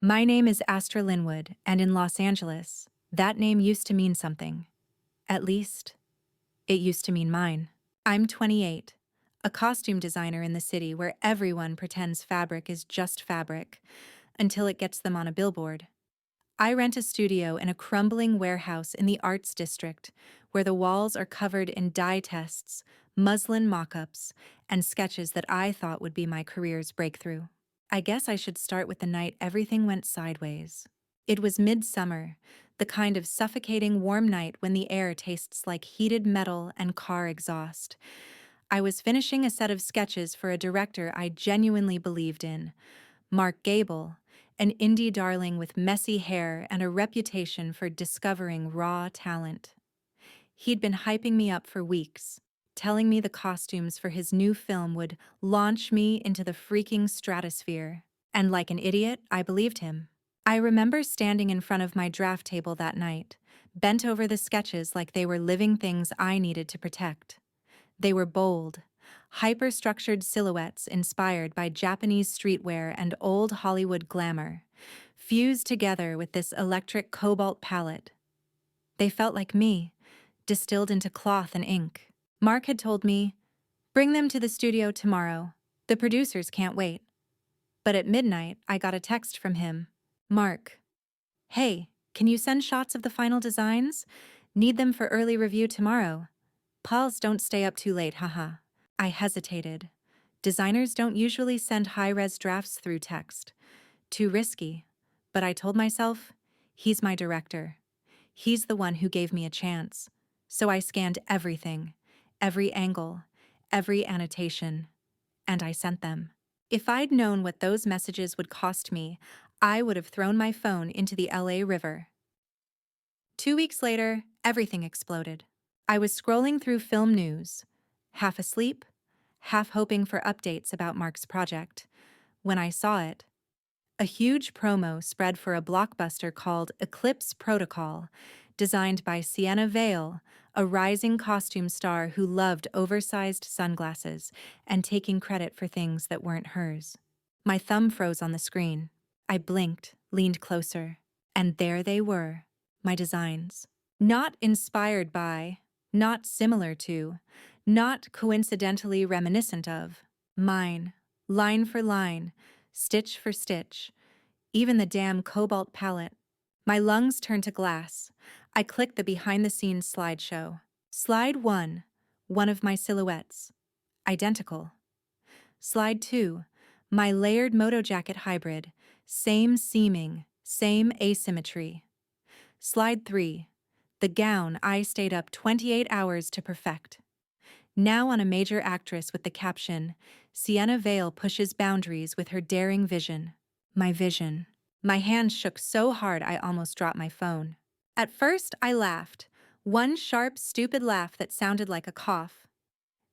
My name is Astra Linwood, and in Los Angeles, that name used to mean something. At least, it used to mean mine. I'm 28, a costume designer in the city where everyone pretends fabric is just fabric until it gets them on a billboard. I rent a studio in a crumbling warehouse in the Arts District where the walls are covered in dye tests, muslin mock-ups, and sketches that I thought would be my career's breakthrough. I guess I should start with the night everything went sideways. It was midsummer, the kind of suffocating warm night when the air tastes like heated metal and car exhaust. I was finishing a set of sketches for a director I genuinely believed in, Mark Gable, an indie darling with messy hair and a reputation for discovering raw talent. He'd been hyping me up for weeks, telling me the costumes for his new film would launch me into the freaking stratosphere. And like an idiot, I believed him. I remember standing in front of my draft table that night, bent over the sketches like they were living things I needed to protect. They were bold, hyper-structured silhouettes inspired by Japanese streetwear and old Hollywood glamour, fused together with this electric cobalt palette. They felt like me, distilled into cloth and ink. Mark had told me, "Bring them to the studio tomorrow. The producers can't wait." But at midnight, I got a text from him. "Mark, hey, can you send shots of the final designs? Need them for early review tomorrow. Pals don't stay up too late, haha." I hesitated. Designers don't usually send high-res drafts through text. Too risky. But I told myself, he's my director. He's the one who gave me a chance. So I scanned everything, every angle, every annotation, and I sent them. If I'd known what those messages would cost me, I would have thrown my phone into the LA River. 2 weeks later, everything exploded. I was scrolling through film news, half asleep, half hoping for updates about Mark's project, when I saw it. A huge promo spread for a blockbuster called Eclipse Protocol, designed by Sienna Vale, a rising costume star who loved oversized sunglasses and taking credit for things that weren't hers. My thumb froze on the screen. I blinked, leaned closer, and there they were, my designs. Not inspired by, not similar to, not coincidentally reminiscent of. Mine, line for line, stitch for stitch, even the damn cobalt palette. My lungs turned to glass. I clicked the behind-the-scenes slideshow. Slide 1, one of my silhouettes. Identical. Slide 2, my layered moto jacket hybrid. Same seaming, same asymmetry. Slide 3, the gown I stayed up 28 hours to perfect. Now on a major actress with the caption, "Sienna Vale pushes boundaries with her daring vision." My vision. My hands shook so hard I almost dropped my phone. At first, I laughed. One sharp, stupid laugh that sounded like a cough.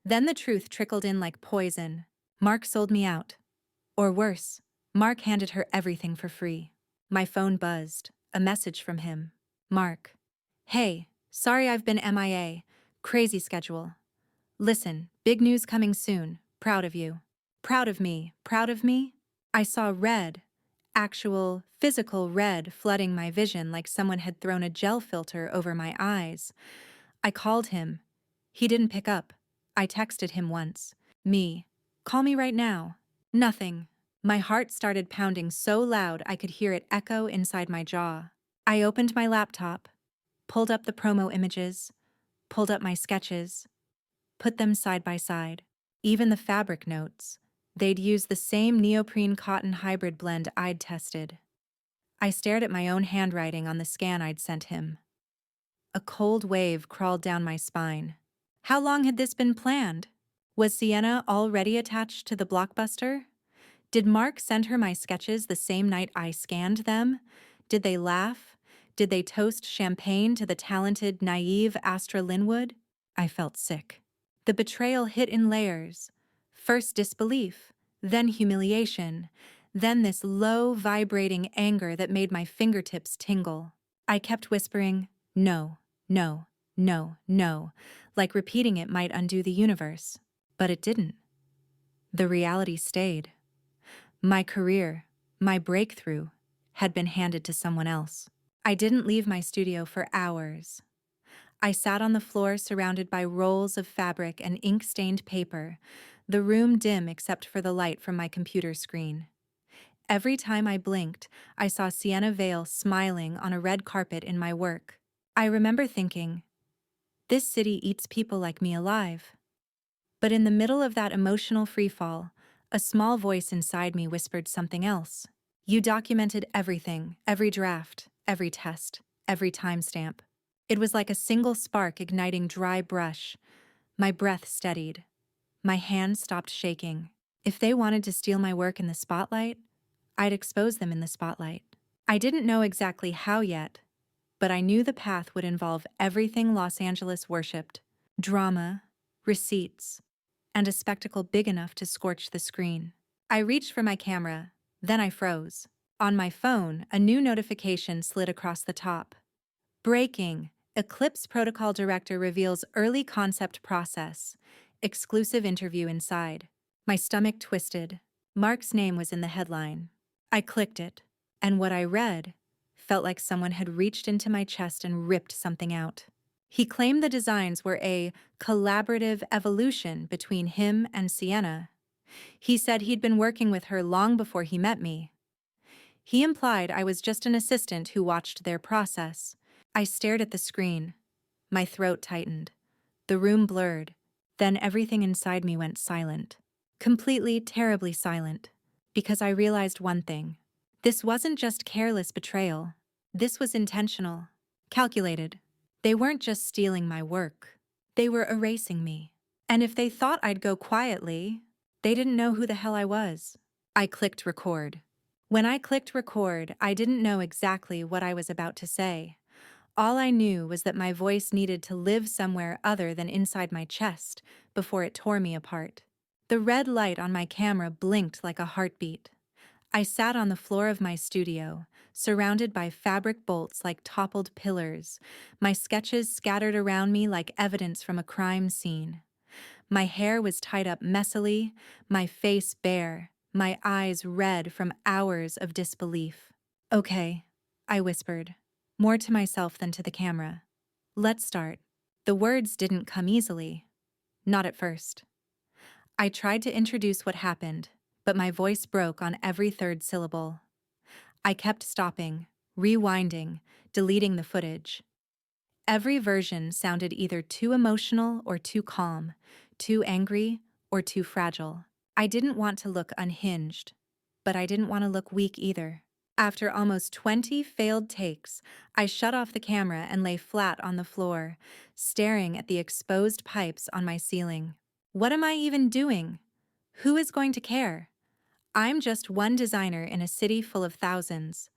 Then the truth trickled in like poison. Mark sold me out. Or worse, Mark handed her everything for free. My phone buzzed. A message from him. "Mark. Hey, sorry I've been MIA. Crazy schedule. Listen, big news coming soon. Proud of you." Proud of me. Proud of me? I saw red. Actual, physical red flooding my vision like someone had thrown a gel filter over my eyes. I called him. He didn't pick up. I texted him once. "Me. Call me right now." Nothing. My heart started pounding so loud I could hear it echo inside my jaw. I opened my laptop, pulled up the promo images, pulled up my sketches, put them side by side. Even the fabric notes. They'd used the same neoprene cotton hybrid blend I'd tested. I stared at my own handwriting on the scan I'd sent him. A cold wave crawled down my spine. How long had this been planned? Was Sienna already attached to the blockbuster? Did Mark send her my sketches the same night I scanned them? Did they laugh? Did they toast champagne to the talented, naive Astra Linwood? I felt sick. The betrayal hit in layers. First disbelief, then humiliation, then this low, vibrating anger that made my fingertips tingle. I kept whispering, "No, no, no, no," like repeating it might undo the universe. But it didn't. The reality stayed. My career, my breakthrough, had been handed to someone else. I didn't leave my studio for hours. I sat on the floor surrounded by rolls of fabric and ink-stained paper, the room dim except for the light from my computer screen. Every time I blinked, I saw Sienna Vale smiling on a red carpet in my work. I remember thinking, this city eats people like me alive. But in the middle of that emotional freefall, a small voice inside me whispered something else. You documented everything, every draft, every test, every timestamp. It was like a single spark igniting dry brush. My breath steadied. My hands stopped shaking. If they wanted to steal my work in the spotlight, I'd expose them in the spotlight. I didn't know exactly how yet, but I knew the path would involve everything Los Angeles worshipped: drama, receipts, and a spectacle big enough to scorch the screen. I reached for my camera, then I froze. On my phone, a new notification slid across the top. Breaking! Eclipse Protocol Director reveals early concept process. Exclusive interview inside. My stomach twisted. Mark's name was in the headline. I clicked it, and what I read felt like someone had reached into my chest and ripped something out. He claimed the designs were a collaborative evolution between him and Sienna. He said he'd been working with her long before he met me. He implied I was just an assistant who watched their process. I stared at the screen. My throat tightened. The room blurred. Then everything inside me went silent. Completely, terribly silent. Because I realized one thing. This wasn't just careless betrayal. This was intentional. Calculated. They weren't just stealing my work. They were erasing me. And if they thought I'd go quietly, they didn't know who the hell I was. I clicked record. When I clicked record, I didn't know exactly what I was about to say. All I knew was that my voice needed to live somewhere other than inside my chest before it tore me apart. The red light on my camera blinked like a heartbeat. I sat on the floor of my studio, surrounded by fabric bolts like toppled pillars, my sketches scattered around me like evidence from a crime scene. My hair was tied up messily, my face bare, my eyes red from hours of disbelief. Okay, I whispered, more to myself than to the camera. Let's start. The words didn't come easily. Not at first. I tried to introduce what happened, but my voice broke on every third syllable. I kept stopping, rewinding, deleting the footage. Every version sounded either too emotional or too calm, too angry or too fragile. I didn't want to look unhinged, but I didn't want to look weak either. After almost 20 failed takes, I shut off the camera and lay flat on the floor, staring at the exposed pipes on my ceiling. What am I even doing? Who is going to care? I'm just one designer in a city full of thousands.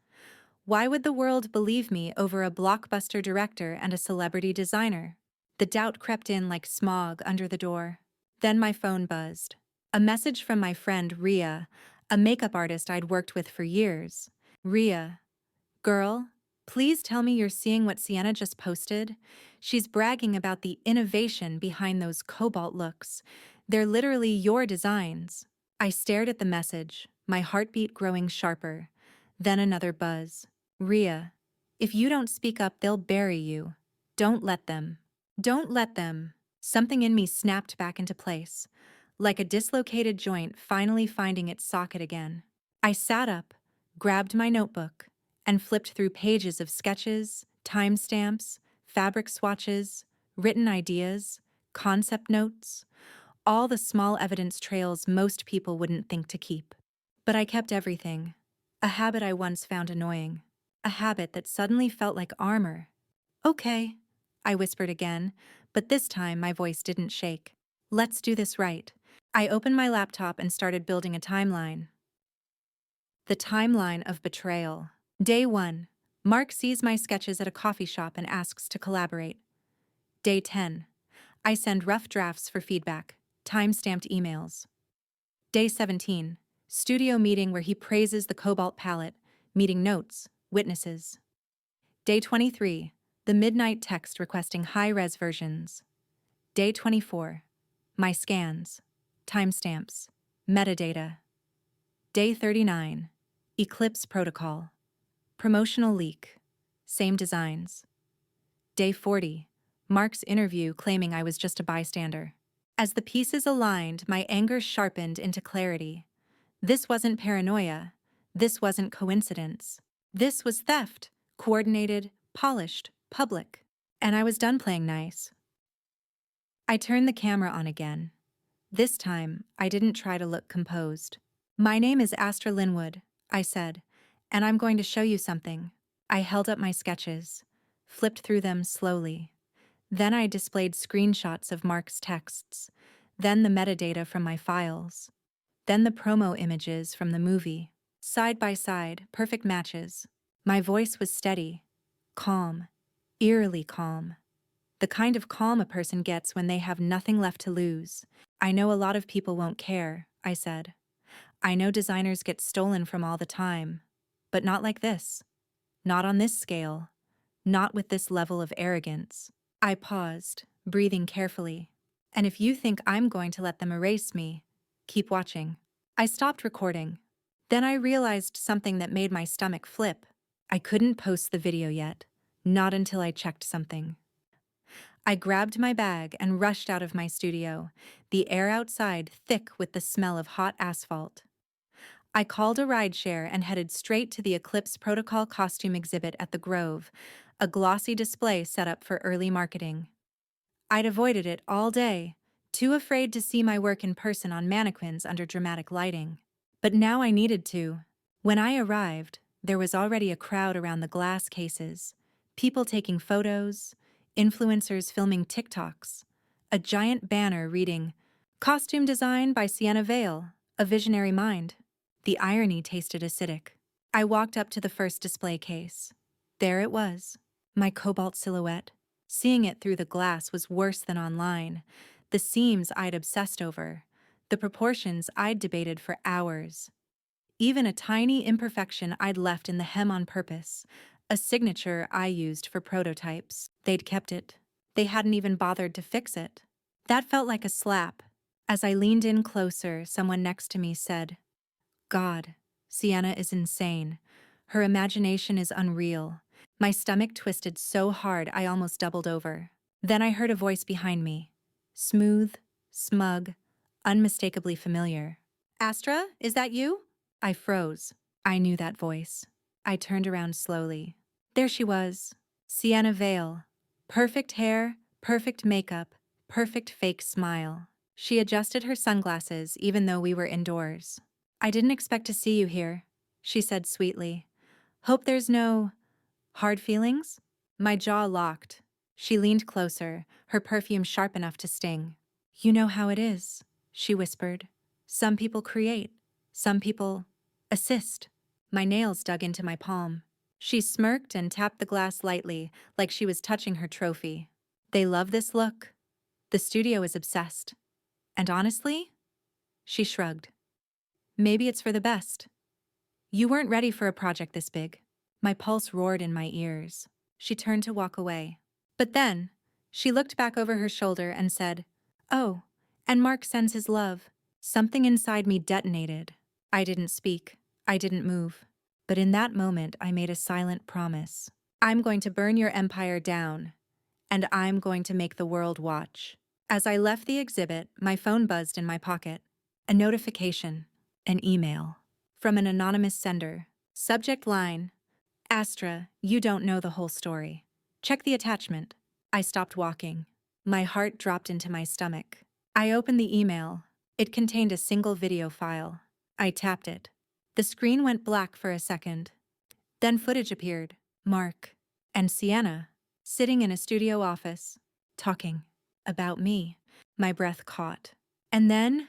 Why would the world believe me over a blockbuster director and a celebrity designer? The doubt crept in like smog under the door. Then my phone buzzed. A message from my friend Ria, a makeup artist I'd worked with for years. Ria, girl, please tell me you're seeing what Sienna just posted. She's bragging about the innovation behind those cobalt looks. They're literally your designs. I stared at the message, my heartbeat growing sharper. Then another buzz. Ria, if you don't speak up, they'll bury you. Don't let them. Don't let them. Something in me snapped back into place, like a dislocated joint finally finding its socket again. I sat up, grabbed my notebook, and flipped through pages of sketches, timestamps, fabric swatches, written ideas, concept notes, all the small evidence trails most people wouldn't think to keep. But I kept everything, a habit I once found annoying, a habit that suddenly felt like armor. Okay, I whispered again, but this time my voice didn't shake. Let's do this right. I opened my laptop and started building a timeline. The timeline of betrayal. Day 1. Mark sees my sketches at a coffee shop and asks to collaborate. Day 10. I send rough drafts for feedback, time-stamped emails. Day 17. Studio meeting where he praises the cobalt palette, meeting notes, witnesses. Day 23. The midnight text requesting high-res versions. Day 24. My scans, timestamps, metadata. Day 39. Eclipse Protocol. Promotional leak. Same designs. Day 40. Mark's interview claiming I was just a bystander. As the pieces aligned, my anger sharpened into clarity. This wasn't paranoia. This wasn't coincidence. This was theft. Coordinated, polished, public. And I was done playing nice. I turned the camera on again. This time, I didn't try to look composed. "My name is Astra Linwood," I said, "and I'm going to show you something." I held up my sketches, flipped through them slowly. Then I displayed screenshots of Mark's texts, then the metadata from my files, then the promo images from the movie. Side by side, perfect matches. My voice was steady, calm, eerily calm. The kind of calm a person gets when they have nothing left to lose. "I know a lot of people won't care," I said. "I know designers get stolen from all the time. But not like this. Not on this scale. Not with this level of arrogance." I paused, breathing carefully. "And if you think I'm going to let them erase me, keep watching." I stopped recording. Then I realized something that made my stomach flip. I couldn't post the video yet. Not until I checked something. I grabbed my bag and rushed out of my studio, the air outside thick with the smell of hot asphalt. I called a rideshare and headed straight to the Eclipse Protocol costume exhibit at the Grove, a glossy display set up for early marketing. I'd avoided it all day, too afraid to see my work in person on mannequins under dramatic lighting. But now I needed to. When I arrived, there was already a crowd around the glass cases, people taking photos, influencers filming TikToks, a giant banner reading, "Costume design by Sienna Vale, a visionary mind." The irony tasted acidic. I walked up to the first display case. There it was, my cobalt silhouette. Seeing it through the glass was worse than online. The seams I'd obsessed over, the proportions I'd debated for hours. Even a tiny imperfection I'd left in the hem on purpose, a signature I used for prototypes. They'd kept it. They hadn't even bothered to fix it. That felt like a slap. As I leaned in closer, someone next to me said, "God, Sienna is insane. Her imagination is unreal." My stomach twisted so hard I almost doubled over. Then I heard a voice behind me. Smooth, smug, unmistakably familiar. "Astra, is that you?" I froze. I knew that voice. I turned around slowly. There she was, Sienna Vale. Perfect hair, perfect makeup, perfect fake smile. She adjusted her sunglasses even though we were indoors. "I didn't expect to see you here," she said sweetly. "Hope there's no hard feelings?" My jaw locked. She leaned closer, her perfume sharp enough to sting. "You know how it is," she whispered. "Some people create. Some people assist." My nails dug into my palm. She smirked and tapped the glass lightly, like she was touching her trophy. "They love this look. The studio is obsessed. And honestly," she shrugged, "maybe it's for the best. You weren't ready for a project this big." My pulse roared in my ears. She turned to walk away. But then, she looked back over her shoulder and said, "Oh, and Mark sends his love." Something inside me detonated. I didn't speak. I didn't move. But in that moment, I made a silent promise. "I'm going to burn your empire down, and I'm going to make the world watch." As I left the exhibit, my phone buzzed in my pocket. A notification. An email. From an anonymous sender. Subject line, "Astra, you don't know the whole story. Check the attachment." I stopped walking. My heart dropped into my stomach. I opened the email. It contained a single video file. I tapped it. The screen went black for a second. Then footage appeared. Mark and Sienna, sitting in a studio office, talking about me. My breath caught. And then,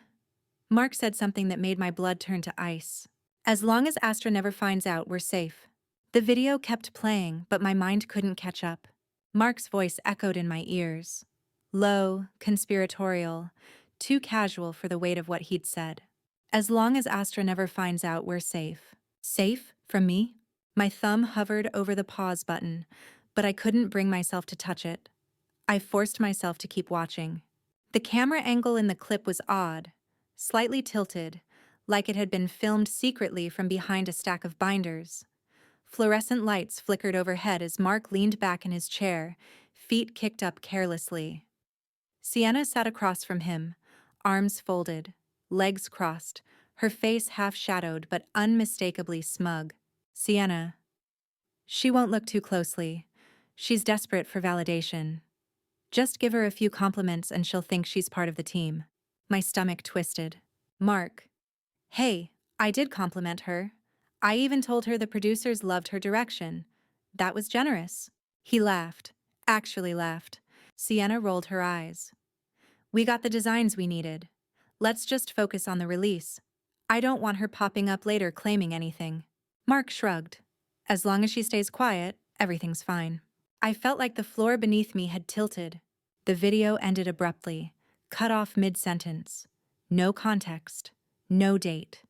Mark said something that made my blood turn to ice. "As long as Astra never finds out, we're safe." The video kept playing, but my mind couldn't catch up. Mark's voice echoed in my ears. Low, conspiratorial, too casual for the weight of what he'd said. "As long as Astra never finds out, we're safe." Safe from me? My thumb hovered over the pause button, but I couldn't bring myself to touch it. I forced myself to keep watching. The camera angle in the clip was odd, slightly tilted, like it had been filmed secretly from behind a stack of binders. Fluorescent lights flickered overhead as Mark leaned back in his chair, feet kicked up carelessly. Sienna sat across from him, arms folded, legs crossed, her face half-shadowed but unmistakably smug. Sienna. She won't look too closely. She's desperate for validation. Just give her a few compliments and she'll think she's part of the team. My stomach twisted. Mark. Hey, I did compliment her. I even told her the producers loved her direction. That was generous. He laughed. Actually laughed. Sienna rolled her eyes. We got the designs we needed. Let's just focus on the release. I don't want her popping up later claiming anything. Mark shrugged. As long as she stays quiet, everything's fine. I felt like the floor beneath me had tilted. The video ended abruptly, cut off mid-sentence. No context, no date.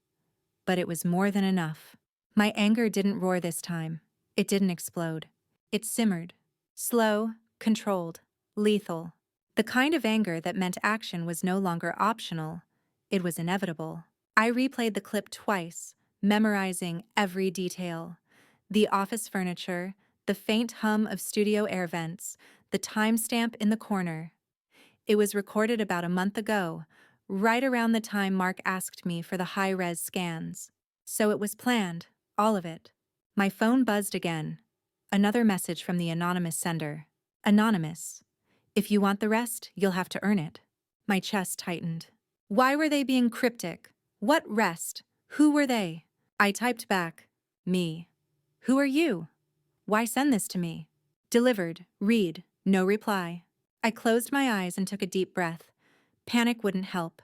But it was more than enough. My anger didn't roar this time. It didn't explode. It simmered. Slow, controlled, lethal. The kind of anger that meant action was no longer optional. It was inevitable. I replayed the clip twice, memorizing every detail. The office furniture, the faint hum of studio air vents, the timestamp in the corner. It was recorded about a month ago, right around the time Mark asked me for the high-res scans. So it was planned, all of it. My phone buzzed again. Another message from the anonymous sender. Anonymous. If you want the rest, you'll have to earn it. My chest tightened. Why were they being cryptic? What rest? Who were they? I typed back. Me. Who are you? Why send this to me? Delivered. Read. No reply. I closed my eyes and took a deep breath. Panic wouldn't help.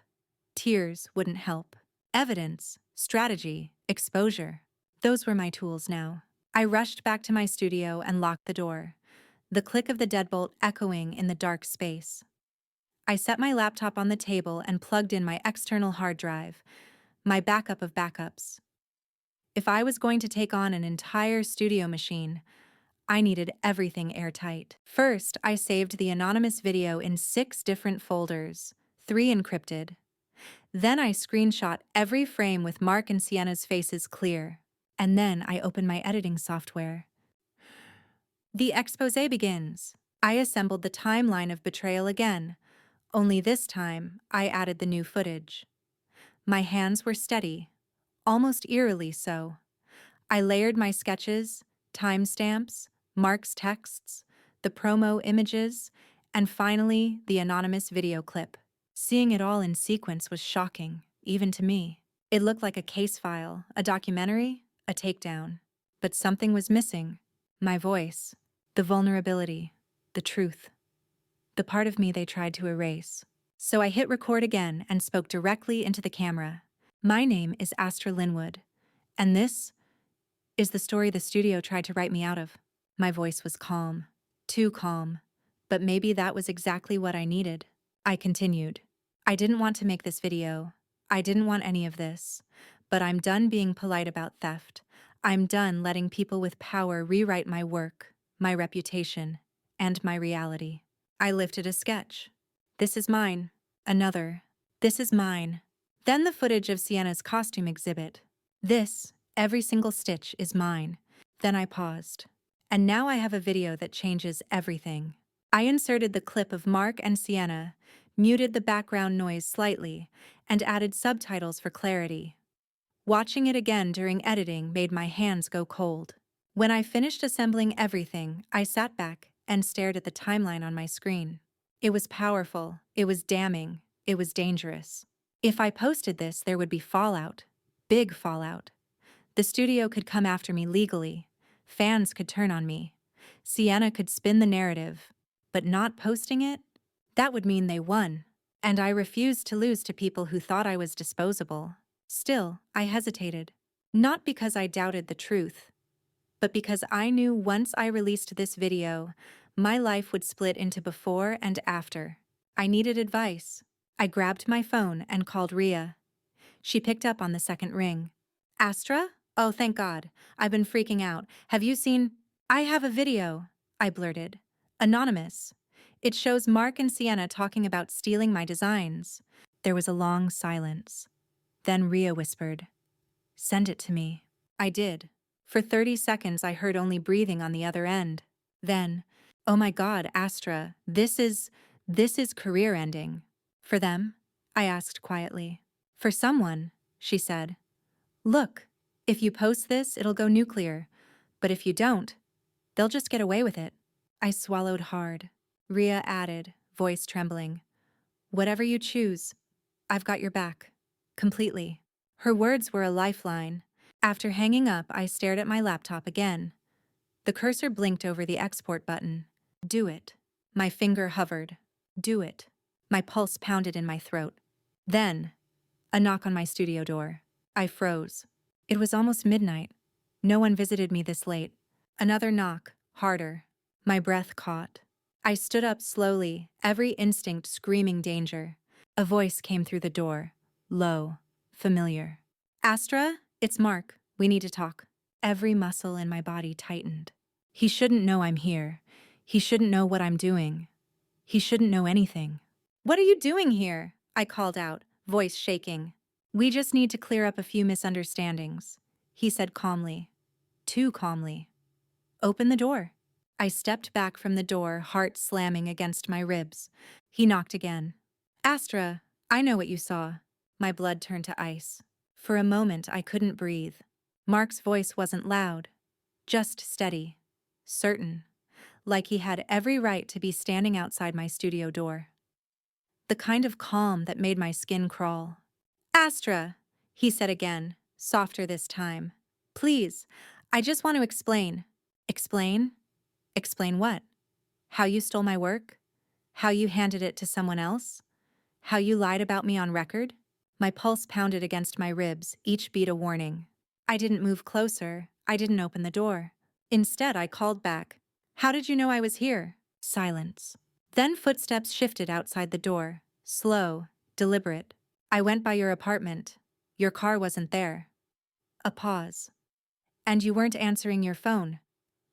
Tears wouldn't help. Evidence, strategy, exposure. Those were my tools now. I rushed back to my studio and locked the door, the click of the deadbolt echoing in the dark space. I set my laptop on the table and plugged in my external hard drive, my backup of backups. If I was going to take on an entire studio machine, I needed everything airtight. First, I saved the anonymous video in 6 different folders, 3 encrypted. Then I screenshot every frame with Mark and Sienna's faces clear. And then I opened my editing software. The exposé begins. I assembled the timeline of Betrayal again, only this time I added the new footage. My hands were steady, almost eerily so. I layered my sketches, timestamps, Mark's texts, the promo images, and finally the anonymous video clip. Seeing it all in sequence was shocking, even to me. It looked like a case file, a documentary, a takedown. But something was missing. My voice, the vulnerability, the truth. The part of me they tried to erase. So I hit record again and spoke directly into the camera. My name is Astra Linwood, and this is the story the studio tried to write me out of. My voice was calm, too calm, but maybe that was exactly what I needed. I continued. I didn't want to make this video. I didn't want any of this. But I'm done being polite about theft. I'm done letting people with power rewrite my work, my reputation, and my reality. I lifted a sketch. This is mine. Another. This is mine. Then the footage of Sienna's costume exhibit. This, every single stitch, is mine. Then I paused. And now I have a video that changes everything. I inserted the clip of Mark and Sienna, muted the background noise slightly, and added subtitles for clarity. Watching it again during editing made my hands go cold. When I finished assembling everything, I sat back and stared at the timeline on my screen. It was powerful, it was damning, it was dangerous. If I posted this, there would be fallout. Big fallout. The studio could come after me legally. Fans could turn on me. Sienna could spin the narrative. But not posting it? That would mean they won. And I refused to lose to people who thought I was disposable. Still, I hesitated. Not because I doubted the truth, but because I knew once I released this video, my life would split into before and after. I needed advice. I grabbed my phone and called Rhea. She picked up on the second ring. Astra? Oh, thank God. I've been freaking out. Have you seen? I have a video, I blurted. Anonymous. It shows Mark and Sienna talking about stealing my designs. There was a long silence. Then Rhea whispered, "Send it to me." I did. For 30 seconds, I heard only breathing on the other end. Then, oh my God, Astra, this is career ending. For them? I asked quietly. For someone, she said. Look, if you post this, it'll go nuclear. But if you don't, they'll just get away with it. I swallowed hard. Rhea added, voice trembling. Whatever you choose, I've got your back. Completely. Her words were a lifeline. After hanging up, I stared at my laptop again. The cursor blinked over the export button. Do it. My finger hovered. Do it. My pulse pounded in my throat. Then, a knock on my studio door. I froze. It was almost midnight. No one visited me this late. Another knock, harder. My breath caught. I stood up slowly, every instinct screaming danger. A voice came through the door, low, familiar. Astra, it's Mark. We need to talk. Every muscle in my body tightened. He shouldn't know I'm here. He shouldn't know what I'm doing. He shouldn't know anything. What are you doing here? I called out, voice shaking. We just need to clear up a few misunderstandings, he said calmly. Too calmly. Open the door. I stepped back from the door, heart slamming against my ribs. He knocked again. Astra, I know what you saw. My blood turned to ice. For a moment, I couldn't breathe. Mark's voice wasn't loud, just steady, certain, like he had every right to be standing outside my studio door. The kind of calm that made my skin crawl. Astra, he said again, softer this time. Please, I just want to explain. Explain? Explain what? How you stole my work? How you handed it to someone else? How you lied about me on record? My pulse pounded against my ribs, each beat a warning. I didn't move closer. I didn't open the door. Instead, I called back. How did you know I was here? Silence. Then footsteps shifted outside the door. Slow, deliberate. I went by your apartment. Your car wasn't there. A pause. And you weren't answering your phone.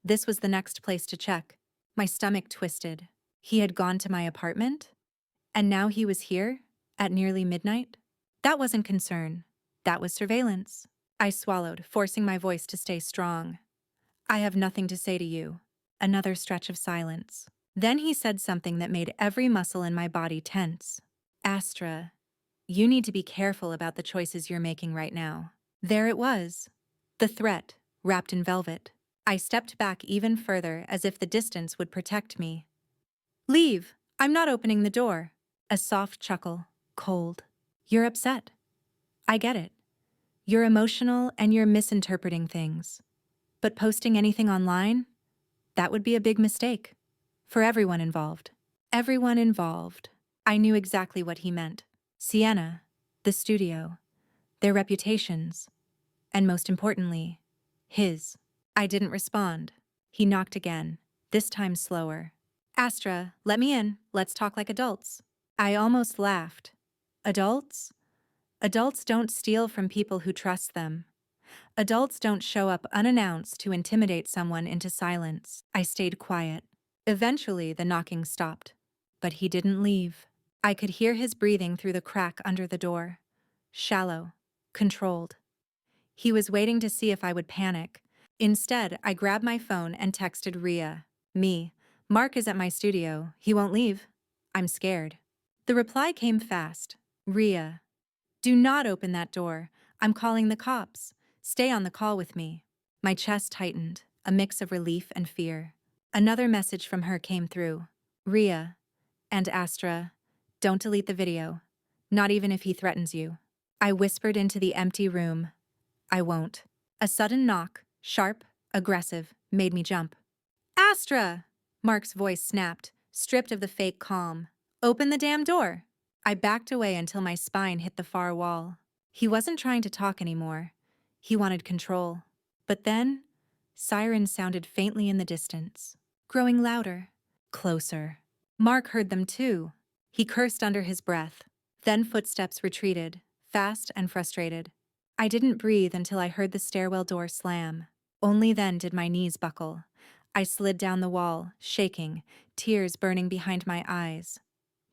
This was the next place to check. My stomach twisted. He had gone to my apartment? And now he was here? At nearly midnight? That wasn't concern. That was surveillance. I swallowed, forcing my voice to stay strong. I have nothing to say to you. Another stretch of silence. Then he said something that made every muscle in my body tense. Astra, you need to be careful about the choices you're making right now. There it was. The threat, wrapped in velvet. I stepped back even further, as if the distance would protect me. Leave. I'm not opening the door. A soft chuckle, cold. You're upset. I get it. You're emotional and you're misinterpreting things. But posting anything online? That would be a big mistake. For everyone involved. Everyone involved. I knew exactly what he meant. Sienna, the studio, their reputations, and most importantly, his. I didn't respond. He knocked again, this time slower. Astra, let me in. Let's talk like adults. I almost laughed. Adults? Adults don't steal from people who trust them. Adults don't show up unannounced to intimidate someone into silence. I stayed quiet. Eventually, the knocking stopped. But he didn't leave. I could hear his breathing through the crack under the door. Shallow, controlled. He was waiting to see if I would panic. Instead, I grabbed my phone and texted Rhea. Me. Mark is at my studio. He won't leave. I'm scared. The reply came fast. Rhea. Do not open that door. I'm calling the cops. Stay on the call with me. My chest tightened, a mix of relief and fear. Another message from her came through. Rhea. And Astra. Don't delete the video. Not even if he threatens you. I whispered into the empty room. I won't. A sudden knock, sharp, aggressive, made me jump. Astra! Mark's voice snapped, stripped of the fake calm. Open the damn door. I backed away until my spine hit the far wall. He wasn't trying to talk anymore. He wanted control. But then, sirens sounded faintly in the distance, growing louder, closer. Mark heard them too. He cursed under his breath. Then footsteps retreated, fast and frustrated. I didn't breathe until I heard the stairwell door slam. Only then did my knees buckle. I slid down the wall, shaking, tears burning behind my eyes.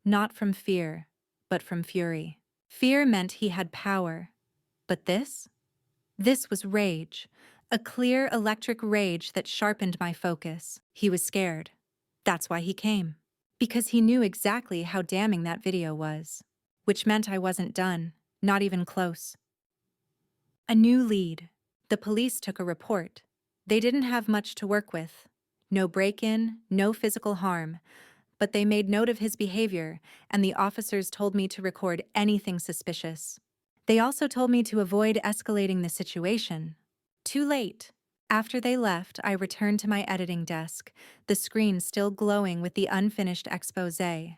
Not from fear, but from fury. Fear meant he had power. But this? This was rage. A clear electric rage that sharpened my focus. He was scared. That's why he came. Because he knew exactly how damning that video was. Which meant I wasn't done, not even close. A new lead. The police took a report. They didn't have much to work with. No break-in, no physical harm, but they made note of his behavior, and the officers told me to record anything suspicious. They also told me to avoid escalating the situation. Too late. After they left, I returned to my editing desk, the screen still glowing with the unfinished exposé.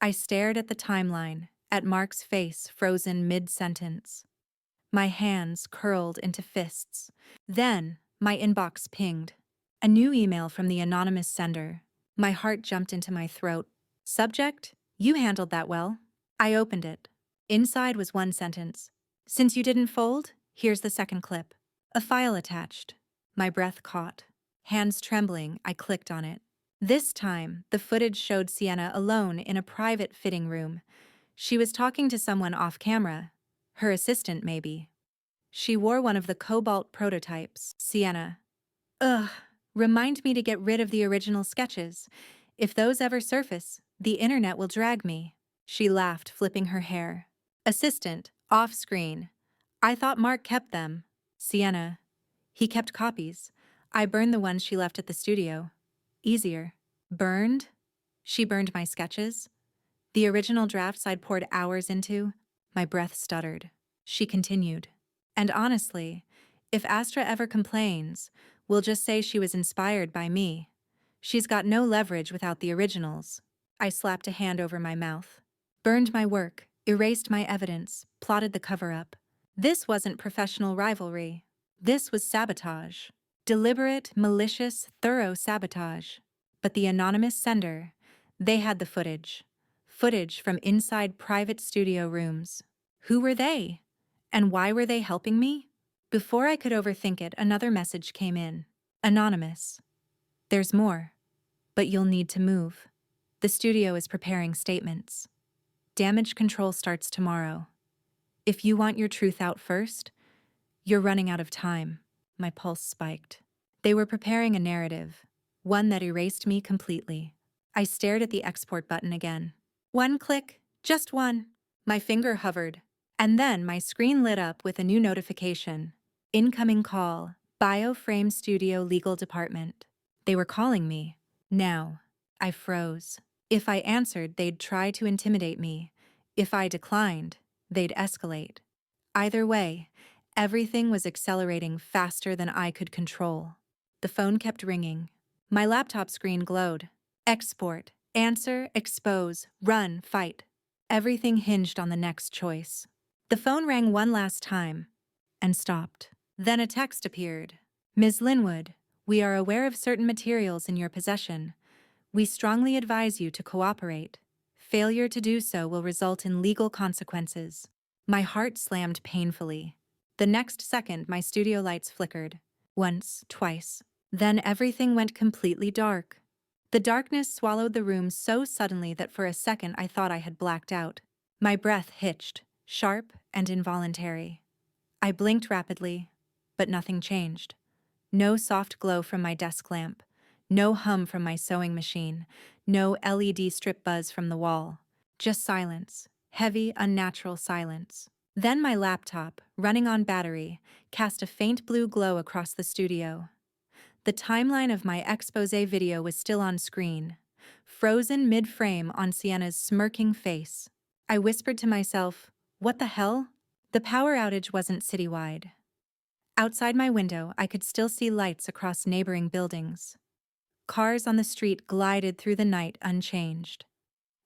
I stared at the timeline, at Mark's face frozen mid-sentence. My hands curled into fists. Then, my inbox pinged. A new email from the anonymous sender. My heart jumped into my throat. Subject: you handled that well. I opened it. Inside was one sentence. Since you didn't fold, here's the second clip. A file attached. My breath caught. Hands trembling, I clicked on it. This time, the footage showed Sienna alone in a private fitting room. She was talking to someone off camera. Her assistant, maybe. She wore one of the cobalt prototypes. Sienna. Ugh. Remind me to get rid of the original sketches. If those ever surface, the internet will drag me. She laughed, flipping her hair. Assistant, off screen. I thought Mark kept them. Sienna. He kept copies. I burned the ones she left at the studio. Easier. Burned? She burned my sketches? The original drafts I'd poured hours into? My breath stuttered. She continued. And honestly, if Astra ever complains, we'll just say she was inspired by me. She's got no leverage without the originals. I slapped a hand over my mouth. Burned my work, erased my evidence, plotted the cover-up. This wasn't professional rivalry. This was sabotage. Deliberate, malicious, thorough sabotage. But the anonymous sender, they had the footage. Footage from inside private studio rooms. Who were they? And why were they helping me? Before I could overthink it, another message came in. Anonymous. There's more. But you'll need to move. The studio is preparing statements. Damage control starts tomorrow. If you want your truth out first, you're running out of time. My pulse spiked. They were preparing a narrative, one that erased me completely. I stared at the export button again. One click, just one. My finger hovered, and then my screen lit up with a new notification. Incoming call, Bioframe Studio Legal Department. They were calling me. Now. I froze. If I answered, they'd try to intimidate me. If I declined, they'd escalate. Either way, everything was accelerating faster than I could control. The phone kept ringing. My laptop screen glowed. Export, answer, expose, run, fight. Everything hinged on the next choice. The phone rang one last time and stopped. Then a text appeared. Ms. Linwood, we are aware of certain materials in your possession. We strongly advise you to cooperate. Failure to do so will result in legal consequences. My heart slammed painfully. The next second, my studio lights flickered. Once, twice. Then everything went completely dark. The darkness swallowed the room so suddenly that for a second I thought I had blacked out. My breath hitched, sharp and involuntary. I blinked rapidly, but nothing changed. No soft glow from my desk lamp. No hum from my sewing machine. No LED strip buzz from the wall. Just silence. Heavy, unnatural silence. Then my laptop, running on battery, cast a faint blue glow across the studio. The timeline of my exposé video was still on screen, frozen mid-frame on Sienna's smirking face. I whispered to myself, what the hell? The power outage wasn't citywide. Outside my window, I could still see lights across neighboring buildings. Cars on the street glided through the night unchanged.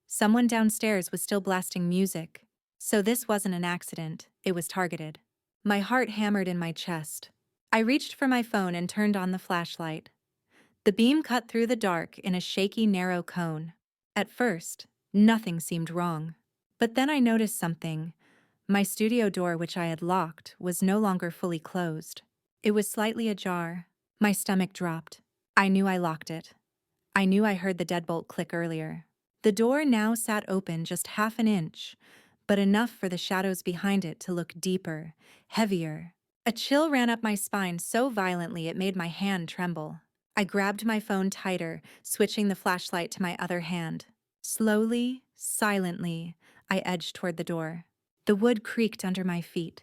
Someone downstairs was still blasting music, so this wasn't an accident, it was targeted. My heart hammered in my chest. I reached for my phone and turned on the flashlight. The beam cut through the dark in a shaky, narrow cone. At first, nothing seemed wrong. But then I noticed something. My studio door, which I had locked, was no longer fully closed. It was slightly ajar. My stomach dropped. I knew I locked it. I knew I heard the deadbolt click earlier. The door now sat open just half an inch, but enough for the shadows behind it to look deeper, heavier. A chill ran up my spine so violently it made my hand tremble. I grabbed my phone tighter, switching the flashlight to my other hand. Slowly, silently, I edged toward the door. The wood creaked under my feet.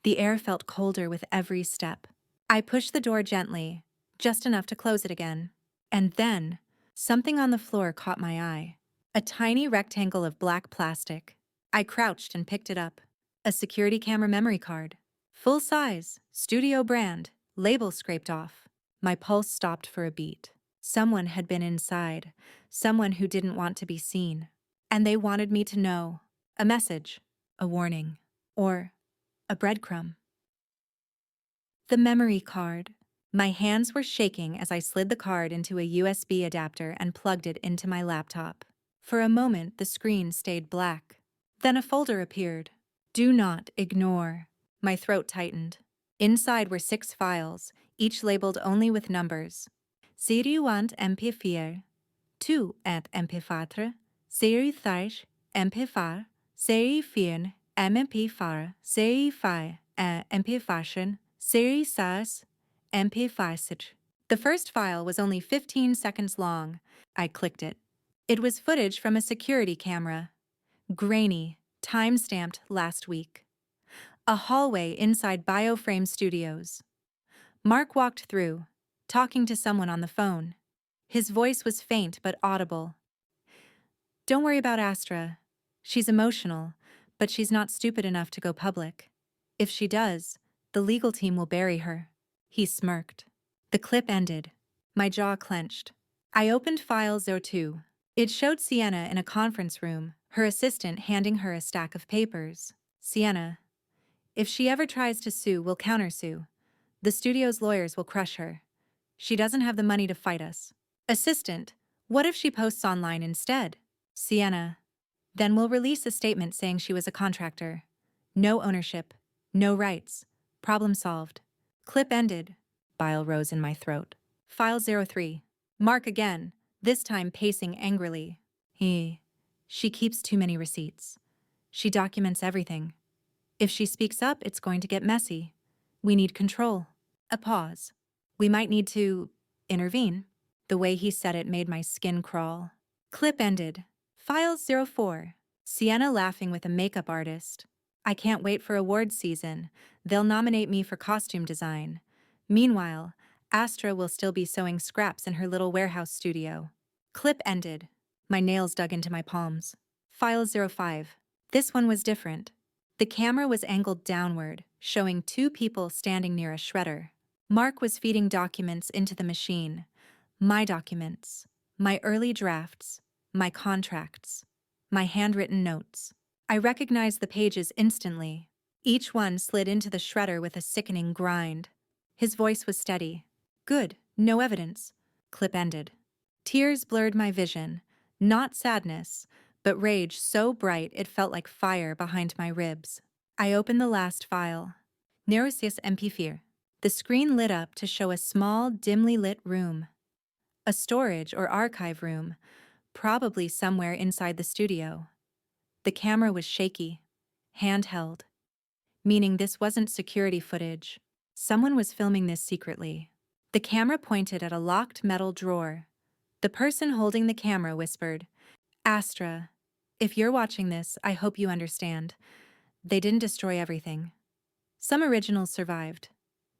The air felt colder with every step. I pushed the door gently, just enough to close it again. And then, something on the floor caught my eye. A tiny rectangle of black plastic. I crouched and picked it up. A security camera memory card. Full size, studio brand, label scraped off. My pulse stopped for a beat. Someone had been inside, someone who didn't want to be seen. And they wanted me to know. A message, a warning, or a breadcrumb. The memory card. My hands were shaking as I slid the card into a USB adapter and plugged it into my laptop. For a moment, the screen stayed black. Then a folder appeared. Do not ignore. My throat tightened. Inside were 6 files, each labeled only with numbers. Série 1 MP4, 2 at MP4, Série 3 MP4, Série 4 MP4, Série 5 MP4, Série 6 MP4. The first file was only 15 seconds long. I clicked it. It was footage from a security camera. Grainy, time-stamped last week. A hallway inside Bioframe Studios. Mark walked through, talking to someone on the phone. His voice was faint but audible. Don't worry about Astra. She's emotional, but she's not stupid enough to go public. If she does, the legal team will bury her. He smirked. The clip ended. My jaw clenched. I opened file 02. It showed Sienna in a conference room, her assistant handing her a stack of papers. Sienna, if she ever tries to sue, we'll countersue. The studio's lawyers will crush her. She doesn't have the money to fight us. Assistant, what if she posts online instead? Sienna, then we'll release a statement saying she was a contractor. No ownership, no rights. Problem solved. Clip ended. Bile rose in my throat. File 03. Mark again, this time pacing angrily. She keeps too many receipts. She documents everything. If she speaks up, it's going to get messy. We need control. A pause. We might need to intervene. The way he said it made my skin crawl. Clip ended. File 04. Sienna laughing with a makeup artist. I can't wait for awards season. They'll nominate me for costume design. Meanwhile, Astra will still be sewing scraps in her little warehouse studio. Clip ended. My nails dug into my palms. File 05. This one was different. The camera was angled downward, showing 2 people standing near a shredder. Mark was feeding documents into the machine. My documents, my early drafts, my contracts, my handwritten notes. I recognized the pages instantly. Each one slid into the shredder with a sickening grind. His voice was steady. Good, no evidence. Clip ended. Tears blurred my vision, not sadness, but rage so bright it felt like fire behind my ribs. I opened the last file. Neurosys MP4. The screen lit up to show a small, dimly lit room. A storage or archive room, probably somewhere inside the studio. The camera was shaky, handheld, meaning this wasn't security footage. Someone was filming this secretly. The camera pointed at a locked metal drawer. The person holding the camera whispered, Astra, if you're watching this, I hope you understand. They didn't destroy everything. Some originals survived.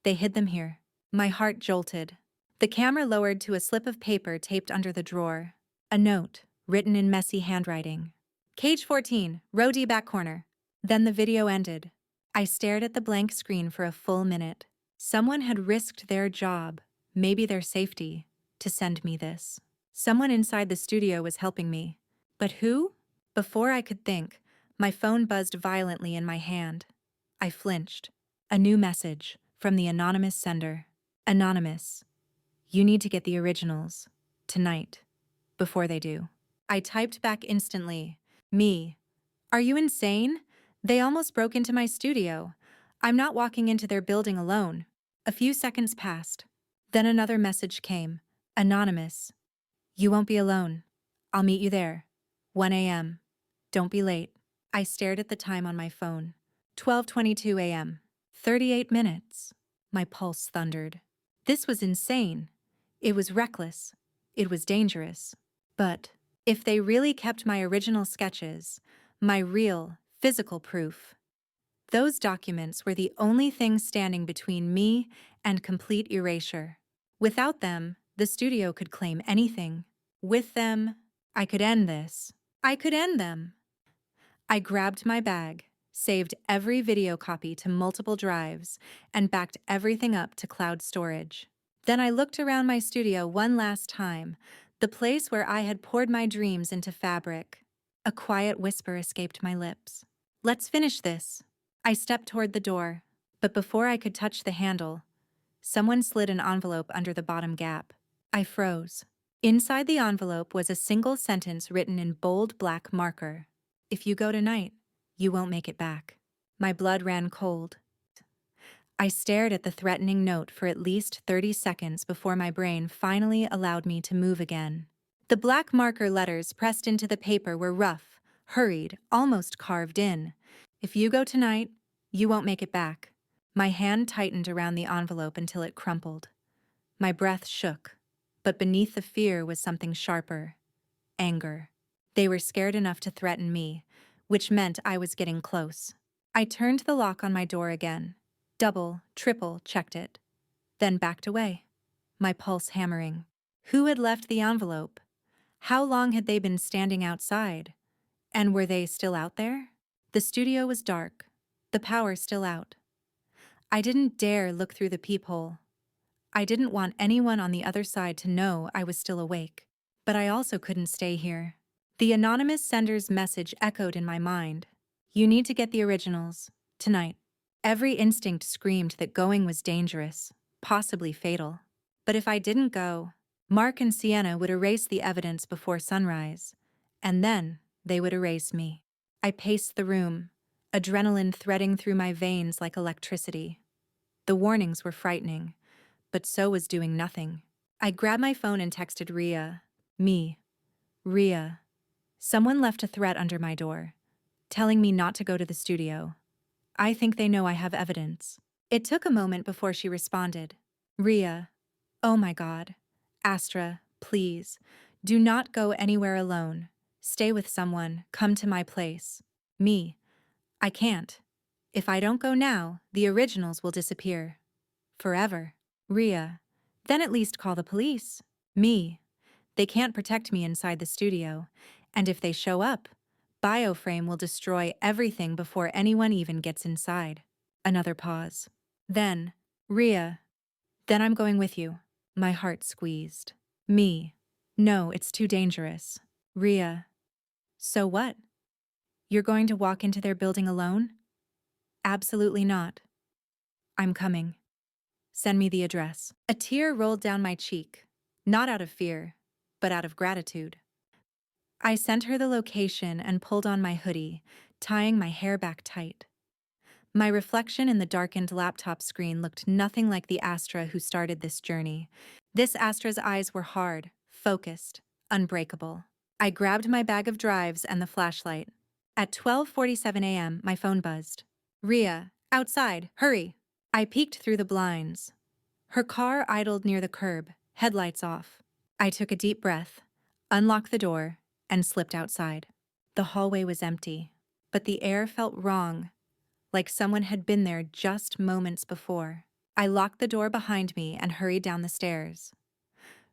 They hid them here. My heart jolted. The camera lowered to a slip of paper taped under the drawer. A note, written in messy handwriting. Cage 14, row D back corner. Then the video ended. I stared at the blank screen for a full minute. Someone had risked their job, maybe their safety, to send me this. Someone inside the studio was helping me. But who? Before I could think, my phone buzzed violently in my hand. I flinched. A new message from the anonymous sender. Anonymous. You need to get the originals. Tonight. Before they do. I typed back instantly. Me. Are you insane? They almost broke into my studio. I'm not walking into their building alone. A few seconds passed. Then another message came. Anonymous. You won't be alone. I'll meet you there. 1 a.m. Don't be late. I stared at the time on my phone. 12:22 a.m. 38 minutes. My pulse thundered. This was insane. It was reckless. It was dangerous. But if they really kept my original sketches, my real, physical proof, those documents were the only thing standing between me and complete erasure. Without them, the studio could claim anything. With them, I could end this. I could end them. I grabbed my bag, saved every video copy to multiple drives, and backed everything up to cloud storage. Then I looked around my studio one last time, the place where I had poured my dreams into fabric. A quiet whisper escaped my lips. "Let's finish this." I stepped toward the door, but before I could touch the handle, someone slid an envelope under the bottom gap. I froze. Inside the envelope was a single sentence written in bold black marker. "If you go tonight, you won't make it back." My blood ran cold. I stared at the threatening note for at least 30 seconds before my brain finally allowed me to move again. The black marker letters pressed into the paper were rough, hurried, almost carved in. "If you go tonight, you won't make it back." My hand tightened around the envelope until it crumpled. My breath shook, but beneath the fear was something sharper: anger. They were scared enough to threaten me, which meant I was getting close. I turned the lock on my door again, double, triple checked it, then backed away, my pulse hammering. Who had left the envelope? How long had they been standing outside? And were they still out there? The studio was dark, the power still out. I didn't dare look through the peephole. I didn't want anyone on the other side to know I was still awake. But I also couldn't stay here. The anonymous sender's message echoed in my mind. "You need to get the originals, tonight." Every instinct screamed that going was dangerous, possibly fatal. But if I didn't go, Mark and Sienna would erase the evidence before sunrise, and then they would erase me. I paced the room, adrenaline threading through my veins like electricity. The warnings were frightening, but so was doing nothing. I grabbed my phone and texted Rhea. Rhea. Someone left a threat under my door, telling me not to go to the studio. I think they know I have evidence. It took a moment before she responded. "Rhea, oh my God. Astra, please. Do not go anywhere alone. Stay with someone. Come to my place." I can't. If I don't go now, the originals will disappear. Forever. Rhea, then at least call the police. They can't protect me inside the studio, and if they show up, Bioframe will destroy everything before anyone even gets inside. Another pause. Then, Rhea, then I'm going with you. My heart squeezed. No, it's too dangerous. Rhea, so what? You're going to walk into their building alone? Absolutely not. I'm coming. Send me the address. A tear rolled down my cheek, not out of fear, but out of gratitude. I sent her the location and pulled on my hoodie, tying my hair back tight. My reflection in the darkened laptop screen looked nothing like the Astra who started this journey. This Astra's eyes were hard, focused, unbreakable. I grabbed my bag of drives and the flashlight. At 12:47 a.m., my phone buzzed. "Rhea, outside, hurry!" I peeked through the blinds. Her car idled near the curb, headlights off. I took a deep breath, unlocked the door, and slipped outside. The hallway was empty, but the air felt wrong, like someone had been there just moments before. I locked the door behind me and hurried down the stairs.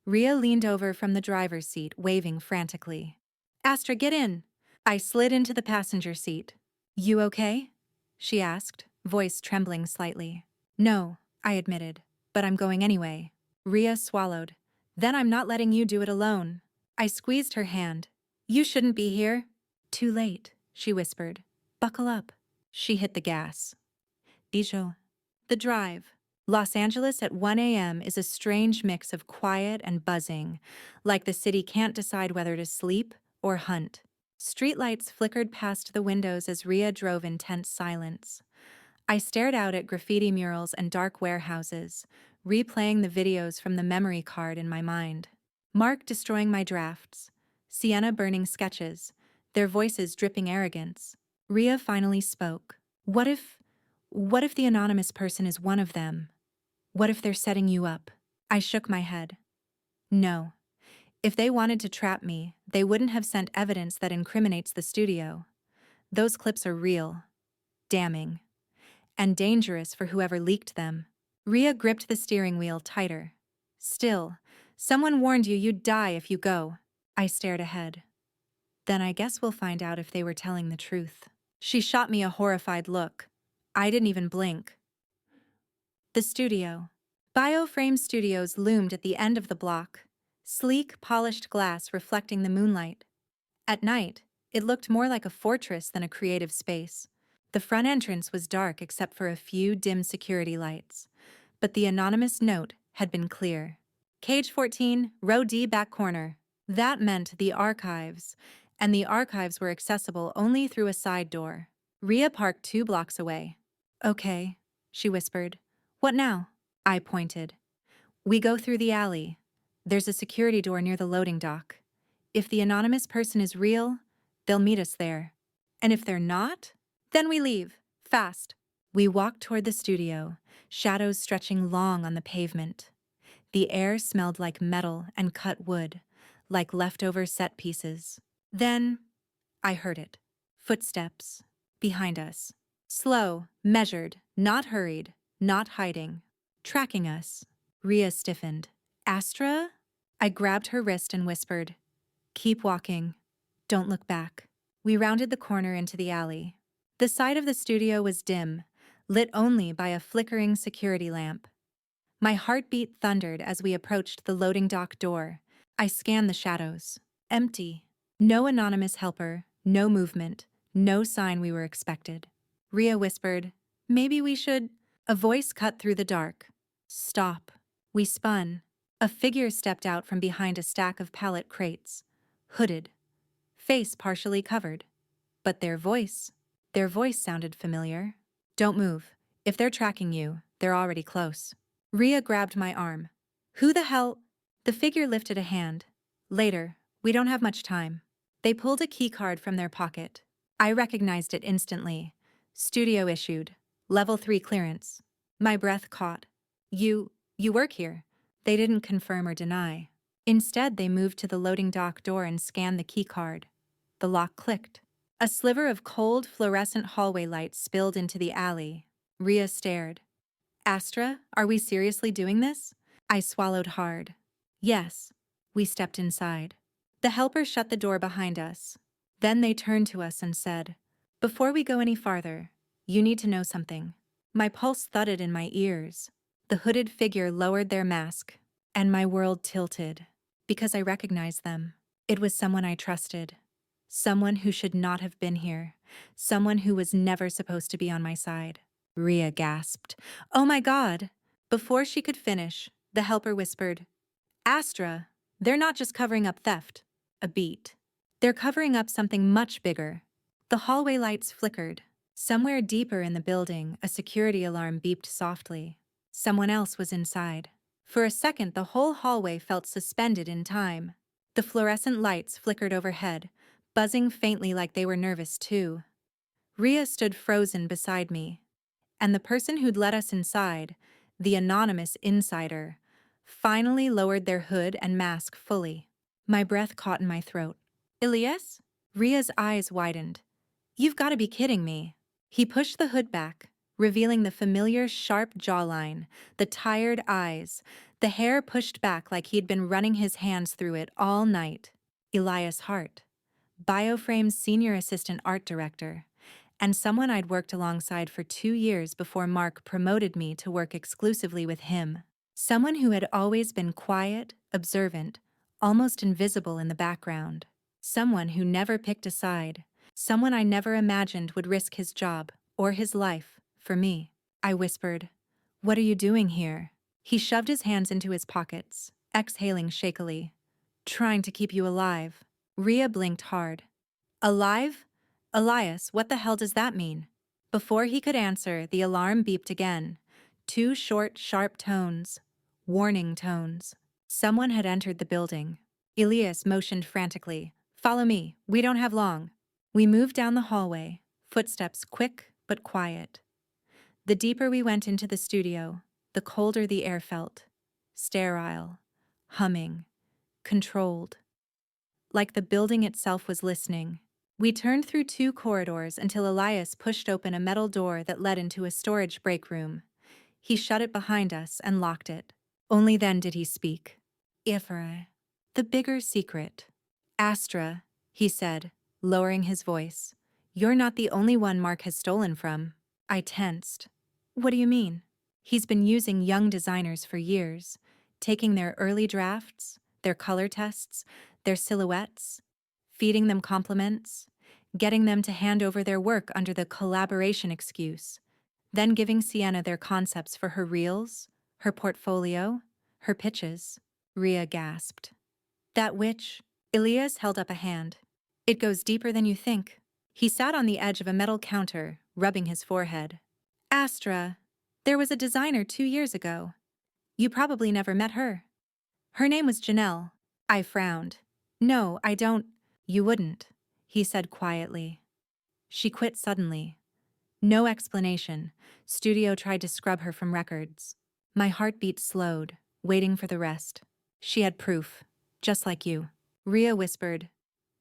Rhea leaned over from the driver's seat, waving frantically. "Astra, get in!" I slid into the passenger seat. "You okay?" she asked, voice trembling slightly. "No," I admitted, "but I'm going anyway." Rhea swallowed. "Then I'm not letting you do it alone." I squeezed her hand. "You shouldn't be here." "Too late," she whispered. "Buckle up." She hit the gas. Dijon. The drive. Los Angeles at 1 a.m. is a strange mix of quiet and buzzing, like the city can't decide whether to sleep or hunt. Streetlights flickered past the windows as Rhea drove in tense silence. I stared out at graffiti murals and dark warehouses, replaying the videos from the memory card in my mind. Mark destroying my drafts, Sienna burning sketches, their voices dripping arrogance. Rhea finally spoke. What What if the anonymous person is one of them? What if they're setting you up? I shook my head. No. If they wanted to trap me, they wouldn't have sent evidence that incriminates the studio. Those clips are real, damning, and dangerous for whoever leaked them. Rhea gripped the steering wheel tighter. Still, someone warned you you'd die if you go. I stared ahead. Then I guess we'll find out if they were telling the truth. She shot me a horrified look. I didn't even blink. The studio. Bioframe Studios loomed at the end of the block, sleek, polished glass reflecting the moonlight. At night, it looked more like a fortress than a creative space. The front entrance was dark except for a few dim security lights, but the anonymous note had been clear. Cage 14, row D, back corner. That meant the archives, and the archives were accessible only through a side door. Rhea parked 2 blocks away. Okay, she whispered. What now? I pointed. We go through the alley. There's a security door near the loading dock. If the anonymous person is real, they'll meet us there. And if they're not, then we leave, fast. We walked toward the studio, shadows stretching long on the pavement. The air smelled like metal and cut wood, like leftover set pieces. Then, I heard it. Footsteps. Behind us. Slow, measured, not hurried, not hiding. Tracking us. Rhea stiffened. Astra? I grabbed her wrist and whispered, Keep walking. Don't look back. We rounded the corner into the alley. The side of the studio was dim, lit only by a flickering security lamp. My heartbeat thundered as we approached the loading dock door. I scanned the shadows. Empty. No anonymous helper, no movement, no sign we were expected. Rhea whispered, Maybe we should... A voice cut through the dark. Stop. We spun. A figure stepped out from behind a stack of pallet crates. Hooded. Face partially covered. But their voice sounded familiar. Don't move. If they're tracking you, they're already close. Rhea grabbed my arm. Who the hell? The figure lifted a hand. Later. We don't have much time. They pulled a key card from their pocket. I recognized it instantly. Studio issued. Level 3 clearance. My breath caught. You work here. They didn't confirm or deny. Instead, they moved to the loading dock door and scanned the key card. The lock clicked. A sliver of cold, fluorescent hallway light spilled into the alley. Rhea stared. Astra, are we seriously doing this? I swallowed hard. Yes. We stepped inside. The helper shut the door behind us. Then they turned to us and said, Before we go any farther, you need to know something. My pulse thudded in my ears. The hooded figure lowered their mask, and my world tilted, because I recognized them. It was someone I trusted. Someone who should not have been here. Someone who was never supposed to be on my side. Rhea gasped. Oh my God! Before she could finish, the helper whispered, Astra, they're not just covering up theft. A beat. They're covering up something much bigger. The hallway lights flickered. Somewhere deeper in the building, a security alarm beeped softly. Someone else was inside. For a second, the whole hallway felt suspended in time. The fluorescent lights flickered overhead, buzzing faintly like they were nervous too. Rhea stood frozen beside me. And the person who'd let us inside, the anonymous insider, finally lowered their hood and mask fully. My breath caught in my throat. Elias? Rhea's eyes widened. You've got to be kidding me. He pushed the hood back, revealing the familiar sharp jawline, the tired eyes, the hair pushed back like he'd been running his hands through it all night. Elias Hart, Bioframe's senior assistant art director, and someone I'd worked alongside for 2 years before Mark promoted me to work exclusively with him. Someone who had always been quiet, observant, almost invisible in the background. Someone who never picked a side. Someone I never imagined would risk his job, or his life, for me. I whispered, What are you doing here? He shoved his hands into his pockets, exhaling shakily. Trying to keep you alive. Rhea blinked hard. Alive? Elias, what the hell does that mean? Before he could answer, the alarm beeped again. 2 short, sharp tones. Warning tones. Someone had entered the building. Elias motioned frantically. Follow me, we don't have long. We moved down the hallway, footsteps quick but quiet. The deeper we went into the studio, the colder the air felt. Sterile, humming, controlled. Like the building itself was listening. We turned through 2 corridors until Elias pushed open a metal door that led into a storage break room. He shut it behind us and locked it. Only then did he speak. Ifra. The bigger secret. Astra, he said, lowering his voice. You're not the only one Mark has stolen from. I tensed. What do you mean? He's been using young designers for years, taking their early drafts, their color tests, their silhouettes, feeding them compliments, getting them to hand over their work under the collaboration excuse, then giving Sienna their concepts for her reels, her portfolio, her pitches. Rhea gasped. That witch? Elias held up a hand. It goes deeper than you think. He sat on the edge of a metal counter, rubbing his forehead. Astra, there was a designer 2 years ago. You probably never met her. Her name was Janelle. I frowned. No, I don't. You wouldn't, he said quietly. She quit suddenly. No explanation. Studio tried to scrub her from records. My heartbeat slowed, waiting for the rest. She had proof, just like you. Rhea whispered.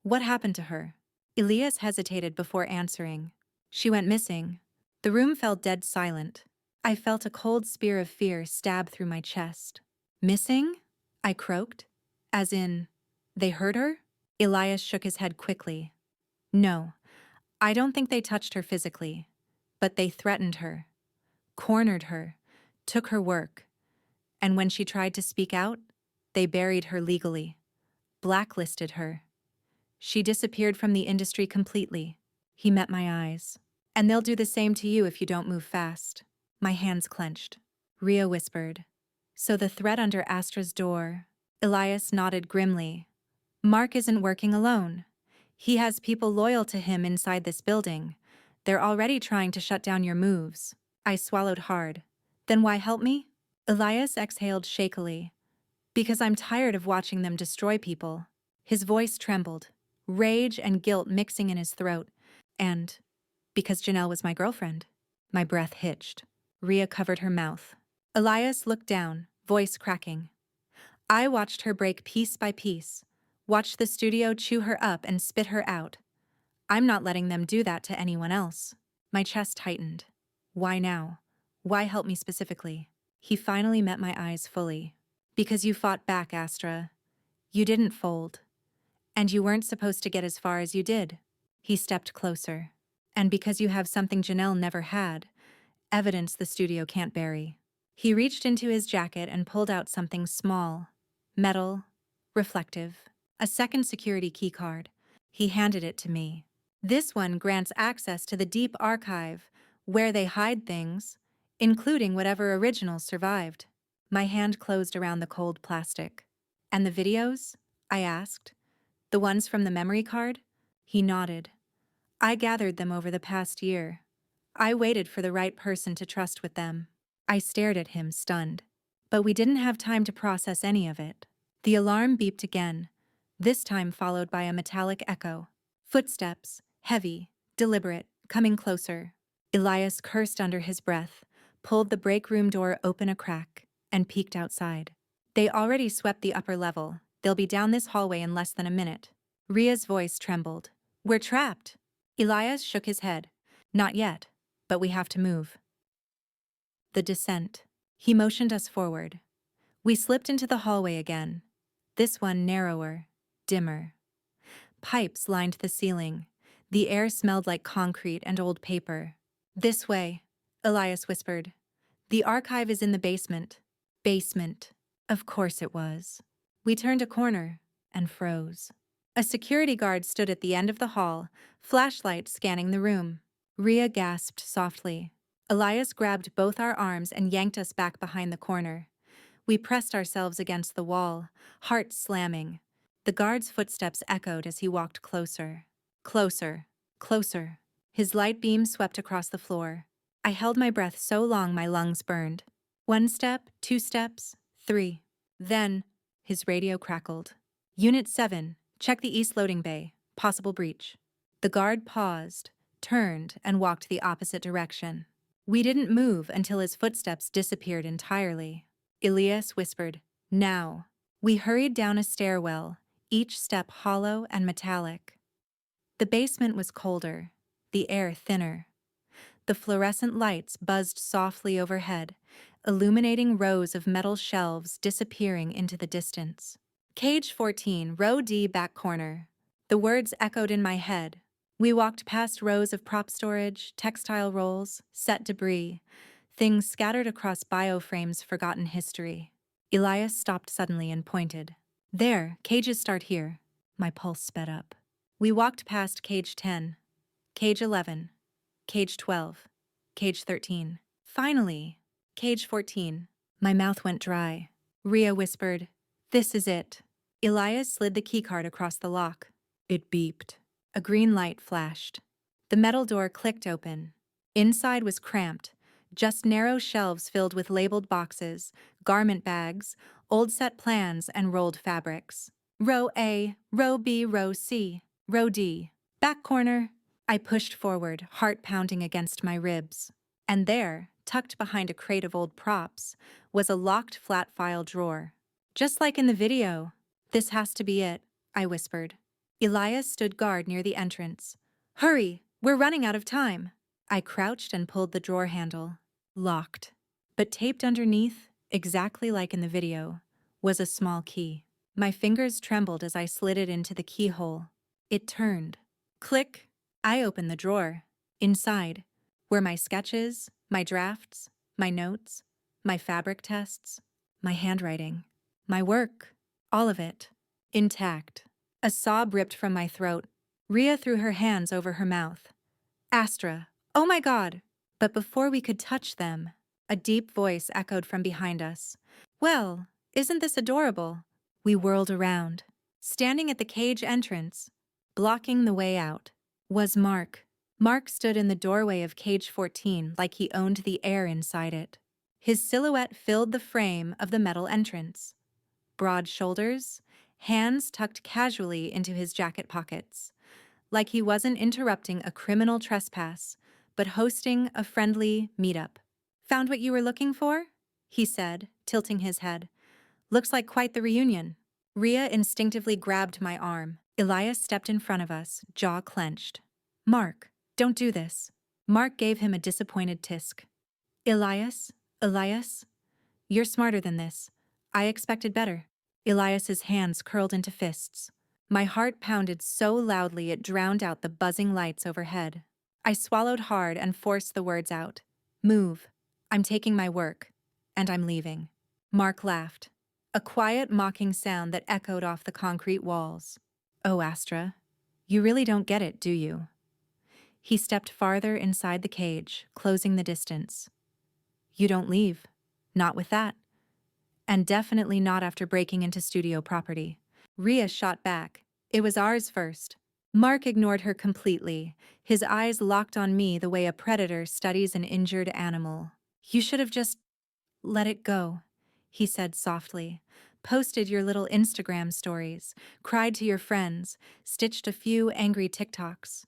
What happened to her? Elias hesitated before answering. She went missing. The room fell dead silent. I felt a cold spear of fear stab through my chest. Missing? I croaked. As in, they hurt her? Elias shook his head quickly. No, I don't think they touched her physically, but they threatened her, cornered her, took her work, and when she tried to speak out, they buried her legally, blacklisted her. She disappeared from the industry completely. He met my eyes. And they'll do the same to you if you don't move fast. My hands clenched. Rhea whispered. So the threat under Astra's door. Elias nodded grimly. Mark isn't working alone. He has people loyal to him inside this building. They're already trying to shut down your moves. I swallowed hard. Then why help me? Elias exhaled shakily. Because I'm tired of watching them destroy people. His voice trembled, rage and guilt mixing in his throat. And because Janelle was my girlfriend. My breath hitched. Rhea covered her mouth. Elias looked down, voice cracking. I watched her break piece by piece, watched the studio chew her up and spit her out. I'm not letting them do that to anyone else. My chest tightened. Why now? Why help me specifically? He finally met my eyes fully. Because you fought back, Astra. You didn't fold. And you weren't supposed to get as far as you did. He stepped closer. And because you have something Janelle never had, evidence the studio can't bury. He reached into his jacket and pulled out something small, metal, reflective, a second security keycard. He handed it to me. This one grants access to the deep archive, where they hide things, including whatever originals survived. My hand closed around the cold plastic. And the videos? I asked. The ones from the memory card? He nodded. I gathered them over the past year. I waited for the right person to trust with them. I stared at him, stunned. But we didn't have time to process any of it. The alarm beeped again, this time followed by a metallic echo. Footsteps, heavy, deliberate, coming closer. Elias cursed under his breath, pulled the break room door open a crack, and peeked outside. They already swept the upper level. They'll be down this hallway in less than a minute. Rhea's voice trembled. We're trapped. Elias shook his head. Not yet, but we have to move. The descent. He motioned us forward. We slipped into the hallway again. This one narrower, dimmer. Pipes lined the ceiling. The air smelled like concrete and old paper. This way, Elias whispered. The archive is in the basement. Basement. Of course it was. We turned a corner and froze. A security guard stood at the end of the hall, flashlight scanning the room. Rhea gasped softly. Elias grabbed both our arms and yanked us back behind the corner. We pressed ourselves against the wall, hearts slamming. The guard's footsteps echoed as he walked closer. Closer. Closer. His light beam swept across the floor. I held my breath so long my lungs burned. 1 step, 2 steps, 3. Then, his radio crackled. Unit 7. Check the east loading bay. Possible breach. The guard paused, turned, and walked the opposite direction. We didn't move until his footsteps disappeared entirely. Elias whispered, "Now." We hurried down a stairwell, each step hollow and metallic. The basement was colder, the air thinner. The fluorescent lights buzzed softly overhead, illuminating rows of metal shelves disappearing into the distance. Cage 14, row D, back corner. The words echoed in my head. We walked past rows of prop storage, textile rolls, set debris, things scattered across bioframes' forgotten history. Elias stopped suddenly and pointed. "There, cages start here." My pulse sped up. We walked past cage 10, cage 11, cage 12, cage 13. Finally, cage 14. My mouth went dry. Rhea whispered, "This is it." Elias slid the keycard across the lock. It beeped. A green light flashed. The metal door clicked open. Inside was cramped, just narrow shelves filled with labeled boxes, garment bags, old set plans, and rolled fabrics. Row A, row B, row C, row D. Back corner. I pushed forward, heart pounding against my ribs. And there, tucked behind a crate of old props, was a locked flat file drawer. "Just like in the video." "This has to be it," I whispered. Elias stood guard near the entrance. "Hurry, we're running out of time." I crouched and pulled the drawer handle. Locked. But taped underneath, exactly like in the video, was a small key. My fingers trembled as I slid it into the keyhole. It turned. Click. I opened the drawer. Inside were my sketches, my drafts, my notes, my fabric tests, my handwriting, my work, all of it, intact. A sob ripped from my throat. Rhea threw her hands over her mouth. "Astra, oh my God!" But before we could touch them, a deep voice echoed from behind us. "Well, isn't this adorable?" We whirled around. Standing at the cage entrance, blocking the way out, was Mark. Mark stood in the doorway of cage 14 like he owned the air inside it. His silhouette filled the frame of the metal entrance. Broad shoulders, hands tucked casually into his jacket pockets, like he wasn't interrupting a criminal trespass, but hosting a friendly meetup. "Found what you were looking for?" he said, tilting his head. "Looks like quite the reunion." Rhea instinctively grabbed my arm. Elias stepped in front of us, jaw clenched. "Mark, don't do this." Mark gave him a disappointed tisk. Elias, you're smarter than this. I expected better." Elias's hands curled into fists. My heart pounded so loudly it drowned out the buzzing lights overhead. I swallowed hard and forced the words out. "Move. I'm taking my work. And I'm leaving." Mark laughed. A quiet, mocking sound that echoed off the concrete walls. "Oh, Astra, you really don't get it, do you?" He stepped farther inside the cage, closing the distance. "You don't leave. Not with that. And definitely not after breaking into studio property." Rhea shot back. "It was ours first." Mark ignored her completely, his eyes locked on me the way a predator studies an injured animal. "You should have just let it go," he said softly. "Posted your little Instagram stories, cried to your friends, stitched a few angry TikToks.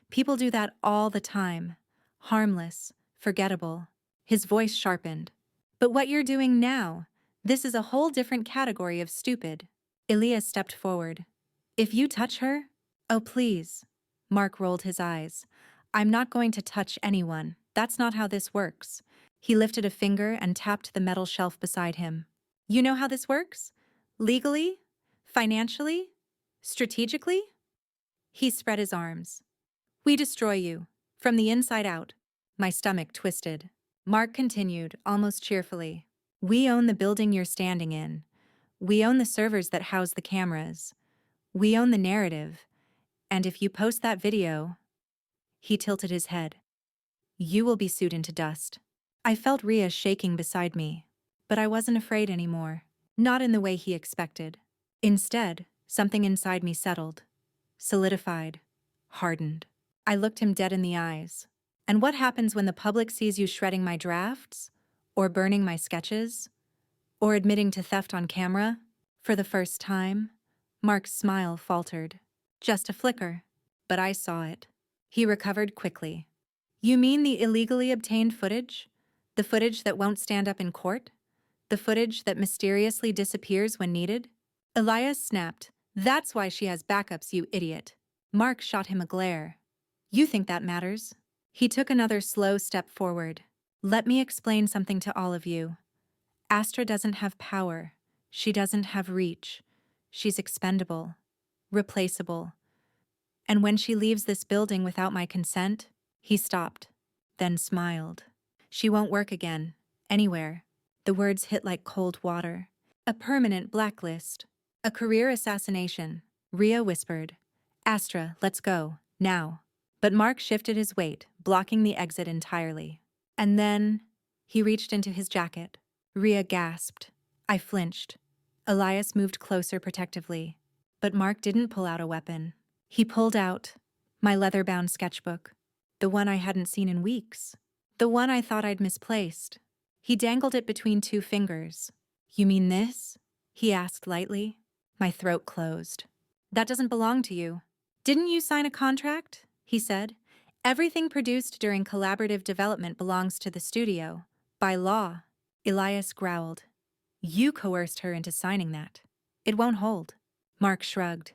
People do that all the time. Harmless, forgettable." His voice sharpened. "But what you're doing now, this is a whole different category of stupid." Elias stepped forward. "If you touch her..." "Oh, please." Mark rolled his eyes. "I'm not going to touch anyone. That's not how this works." He lifted a finger and tapped the metal shelf beside him. "You know how this works? Legally? Financially? Strategically?" He spread his arms. "We destroy you. From the inside out." My stomach twisted. Mark continued, almost cheerfully. "We own the building you're standing in. We own the servers that house the cameras. We own the narrative. And if you post that video..." He tilted his head. "You will be sued into dust." I felt Rhea shaking beside me, but I wasn't afraid anymore. Not in the way he expected. Instead, something inside me settled, solidified, hardened. I looked him dead in the eyes. "And what happens when the public sees you shredding my drafts? Or burning my sketches? Or admitting to theft on camera?" For the first time, Mark's smile faltered. Just a flicker. But I saw it. He recovered quickly. You mean the illegally obtained footage? The footage that won't stand up in court? The footage that mysteriously disappears when needed? Elias snapped. That's why she has backups, you idiot. Mark shot him a glare. You think that matters? He took another slow step forward. Let me explain something to all of you. Astra doesn't have power. She doesn't have reach. She's expendable, replaceable. And when she leaves this building without my consent, he stopped, then smiled. She won't work again, anywhere. The words hit like cold water. A permanent blacklist. A career assassination. Rhea whispered. Astra, let's go, now. But Mark shifted his weight, blocking the exit entirely. And then, he reached into his jacket. Rhea gasped. I flinched. Elias moved closer protectively. But Mark didn't pull out a weapon. He pulled out my leather-bound sketchbook, the one I hadn't seen in weeks, the one I thought I'd misplaced. He dangled it between two fingers. You mean this? He asked lightly. My throat closed. That doesn't belong to you. Didn't you sign a contract? He said. Everything produced during collaborative development belongs to the studio, by law. Elias growled. You coerced her into signing that. It won't hold. Mark shrugged.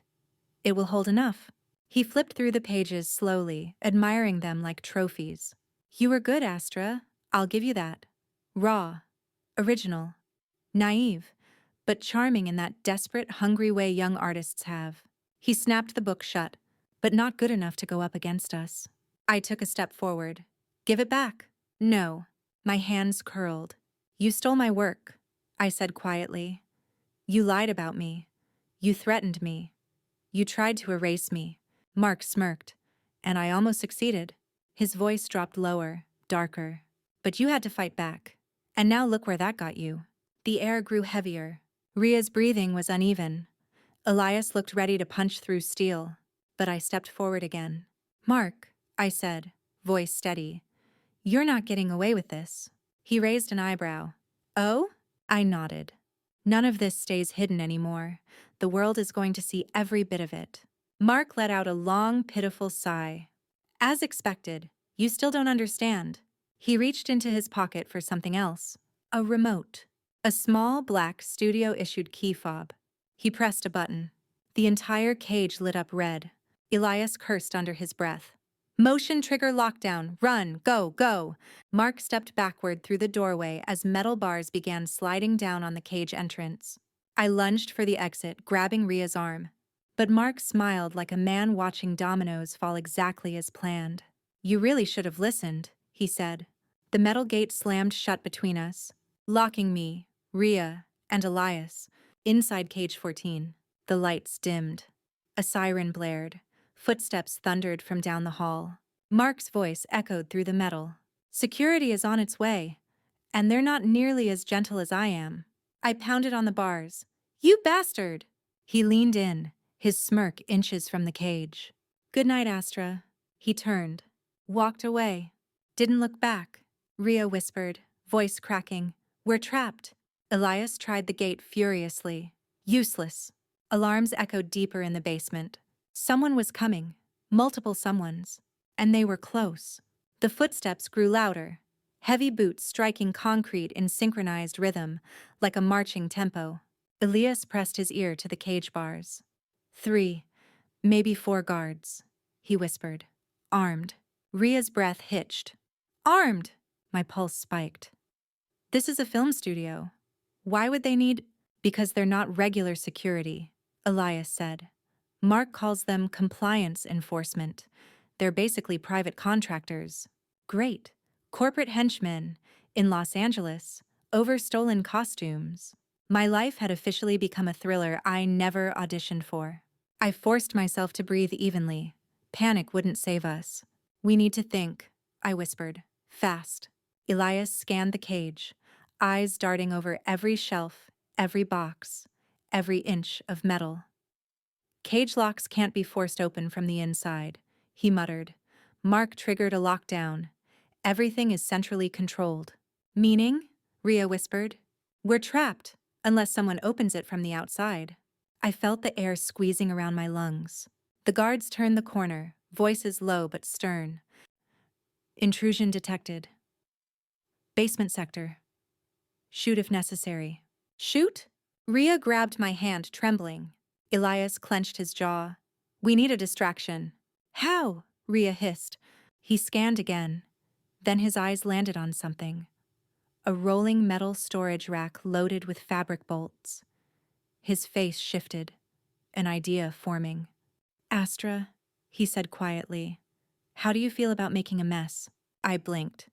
It will hold enough. He flipped through the pages slowly, admiring them like trophies. You were good, Astra. I'll give you that. Raw. Original. Naive. But charming in that desperate, hungry way young artists have. He snapped the book shut, but not good enough to go up against us. I took a step forward. Give it back. No. My hands curled. You stole my work, I said quietly. You lied about me. You threatened me. You tried to erase me. Mark smirked, and I almost succeeded. His voice dropped lower, darker. But you had to fight back. And now look where that got you. The air grew heavier. Rhea's breathing was uneven. Elias looked ready to punch through steel, but I stepped forward again. Mark, I said, voice steady. You're not getting away with this. He raised an eyebrow. Oh? I nodded. None of this stays hidden anymore. The world is going to see every bit of it. Mark let out a long, pitiful sigh. As expected, you still don't understand. He reached into his pocket for something else. A remote. A small, black, studio-issued key fob. He pressed a button. The entire cage lit up red. Elias cursed under his breath. Motion trigger lockdown. Run. Go, go. Mark stepped backward through the doorway as metal bars began sliding down on the cage entrance. I lunged for the exit, grabbing Rhea's arm. But Mark smiled like a man watching dominoes fall exactly as planned. You really should have listened, he said. The metal gate slammed shut between us, locking me, Rhea, and Elias, inside cage 14. The lights dimmed. A siren blared. Footsteps thundered from down the hall. Mark's voice echoed through the metal. Security is on its way, and they're not nearly as gentle as I am. I pounded on the bars. You bastard! He leaned in, his smirk inches from the cage. Good night, Astra. He turned, walked away, didn't look back. Rhea whispered, voice cracking. We're trapped. Elias tried the gate furiously. Useless. Alarms echoed deeper in the basement. Someone was coming. Multiple someones. And they were close. The footsteps grew louder. Heavy boots striking concrete in synchronized rhythm, like a marching tempo. Elias pressed his ear to the cage bars. 3, maybe 4 guards, he whispered. Armed. Rhea's breath hitched. Armed! My pulse spiked. This is a film studio. Why would they need— Because they're not regular security, Elias said. Mark calls them compliance enforcement. They're basically private contractors. Great. Corporate henchmen in Los Angeles, over stolen costumes. My life had officially become a thriller I never auditioned for. I forced myself to breathe evenly. Panic wouldn't save us. We need to think, I whispered. Fast. Elias scanned the cage, eyes darting over every shelf, every box, every inch of metal. Cage locks can't be forced open from the inside, he muttered. Mark triggered a lockdown. Everything is centrally controlled. Meaning? Rhea whispered. We're trapped, unless someone opens it from the outside. I felt the air squeezing around my lungs. The guards turned the corner, voices low but stern. Intrusion detected. Basement sector. Shoot if necessary. Shoot? Rhea grabbed my hand, trembling. Elias clenched his jaw. We need a distraction. How? Rhea hissed. He scanned again. Then his eyes landed on something. A rolling metal storage rack loaded with fabric bolts. His face shifted, an idea forming. Astra, he said quietly, how do you feel about making a mess? I blinked.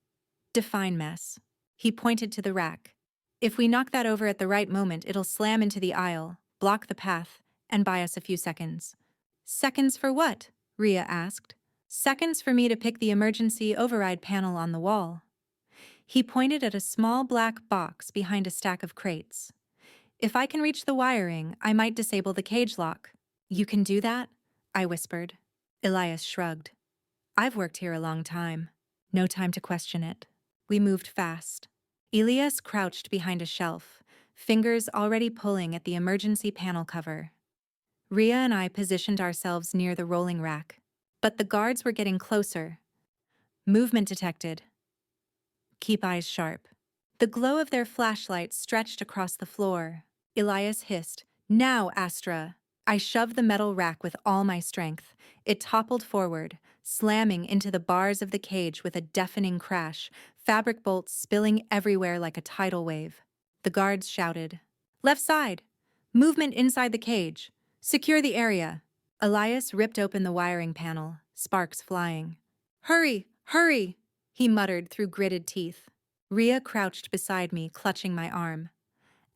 Define mess. He pointed to the rack. If we knock that over at the right moment, it'll slam into the aisle, block the path, and buy us a few seconds. Seconds for what? Rhea asked. Seconds for me to pick the emergency override panel on the wall. He pointed at a small black box behind a stack of crates. If I can reach the wiring, I might disable the cage lock. You can do that? I whispered. Elias shrugged. I've worked here a long time. No time to question it. We moved fast. Elias crouched behind a shelf, fingers already pulling at the emergency panel cover. Rhea and I positioned ourselves near the rolling rack, but the guards were getting closer. Movement detected. Keep eyes sharp. The glow of their flashlights stretched across the floor. Elias hissed, Now, Astra! I shoved the metal rack with all my strength. It toppled forward, slamming into the bars of the cage with a deafening crash, fabric bolts spilling everywhere like a tidal wave. The guards shouted, Left side! Movement inside the cage! Secure the area! Elias ripped open the wiring panel, sparks flying. Hurry! Hurry! He muttered through gritted teeth. Rhea crouched beside me, clutching my arm.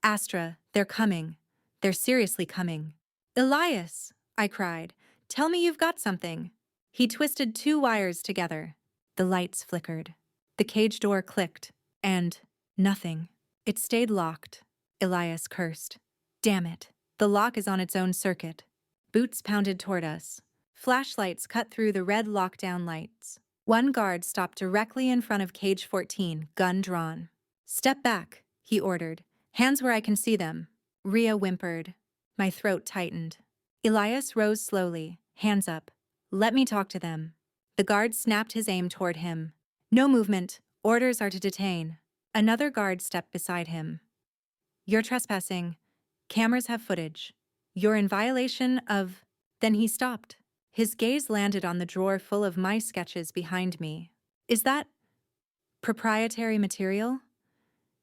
Astra, they're coming. They're seriously coming. Elias, I cried, tell me you've got something. He twisted two wires together. The lights flickered. The cage door clicked. And nothing. It stayed locked. Elias cursed. Damn it. The lock is on its own circuit. Boots pounded toward us. Flashlights cut through the red lockdown lights. One guard stopped directly in front of cage 14, gun drawn. Step back, he ordered. Hands where I can see them. Rhea whimpered. My throat tightened. Elias rose slowly, hands up. Let me talk to them. The guard snapped his aim toward him. No movement. Orders are to detain. Another guard stepped beside him. You're trespassing. Cameras have footage. You're in violation of... Then he stopped. His gaze landed on the drawer full of my sketches behind me. Is that proprietary material?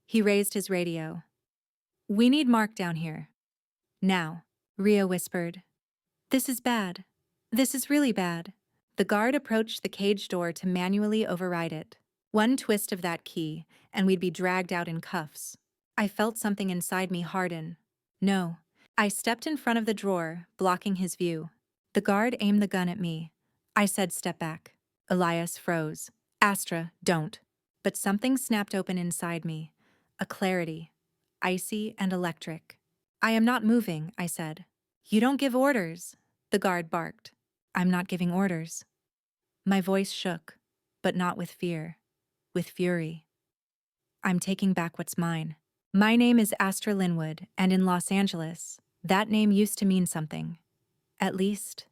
He raised his radio. We need Mark down here. Now, Rhea whispered. This is bad. This is really bad. The guard approached the cage door to manually override it. One twist of that key, and we'd be dragged out in cuffs. I felt something inside me harden. No. I stepped in front of the drawer, blocking his view. The guard aimed the gun at me. I said, step back. Elias froze. Astra, don't. But something snapped open inside me. A clarity. Icy and electric. I am not moving, I said. You don't give orders, the guard barked. I'm not giving orders. My voice shook, but not with fear, with fury. I'm taking back what's mine. My name is Astra Linwood, and in Los Angeles, that name used to mean something. At least,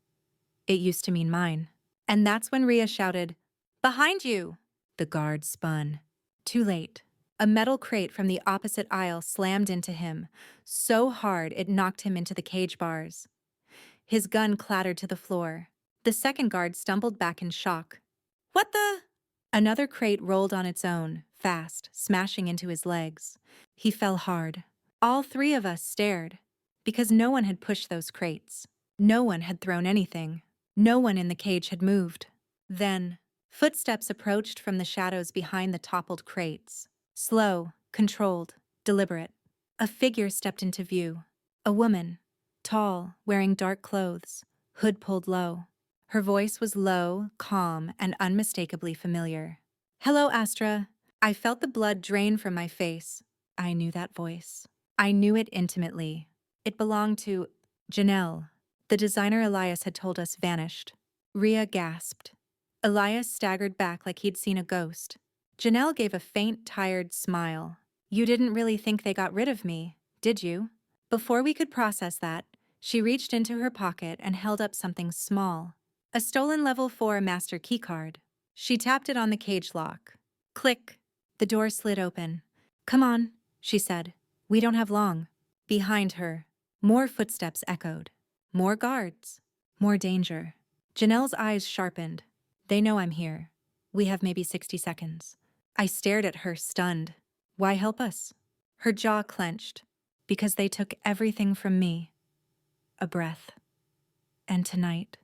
it used to mean mine. And that's when Rhea shouted, Behind you! The guard spun. Too late. A metal crate from the opposite aisle slammed into him, so hard it knocked him into the cage bars. His gun clattered to the floor. The second guard stumbled back in shock. What the? Another crate rolled on its own, fast, smashing into his legs. He fell hard. All three of us stared, because no one had pushed those crates. No one had thrown anything. No one in the cage had moved. Then, footsteps approached from the shadows behind the toppled crates. Slow, controlled, deliberate. A figure stepped into view. A woman, tall, wearing dark clothes, hood pulled low. Her voice was low, calm, and unmistakably familiar. Hello, Astra. I felt the blood drain from my face. I knew that voice. I knew it intimately. It belonged to Janelle. The designer Elias had told us vanished. Rhea gasped. Elias staggered back like he'd seen a ghost. Janelle gave a faint, tired smile. You didn't really think they got rid of me, did you? Before we could process that, she reached into her pocket and held up something small. A stolen level 4 master keycard. She tapped it on the cage lock. Click. The door slid open. Come on, she said. We don't have long. Behind her, more footsteps echoed. More guards. More danger. Janelle's eyes sharpened. They know I'm here. We have maybe 60 seconds. I stared at her, stunned. Why help us? Her jaw clenched. Because they took everything from me. A breath. And tonight,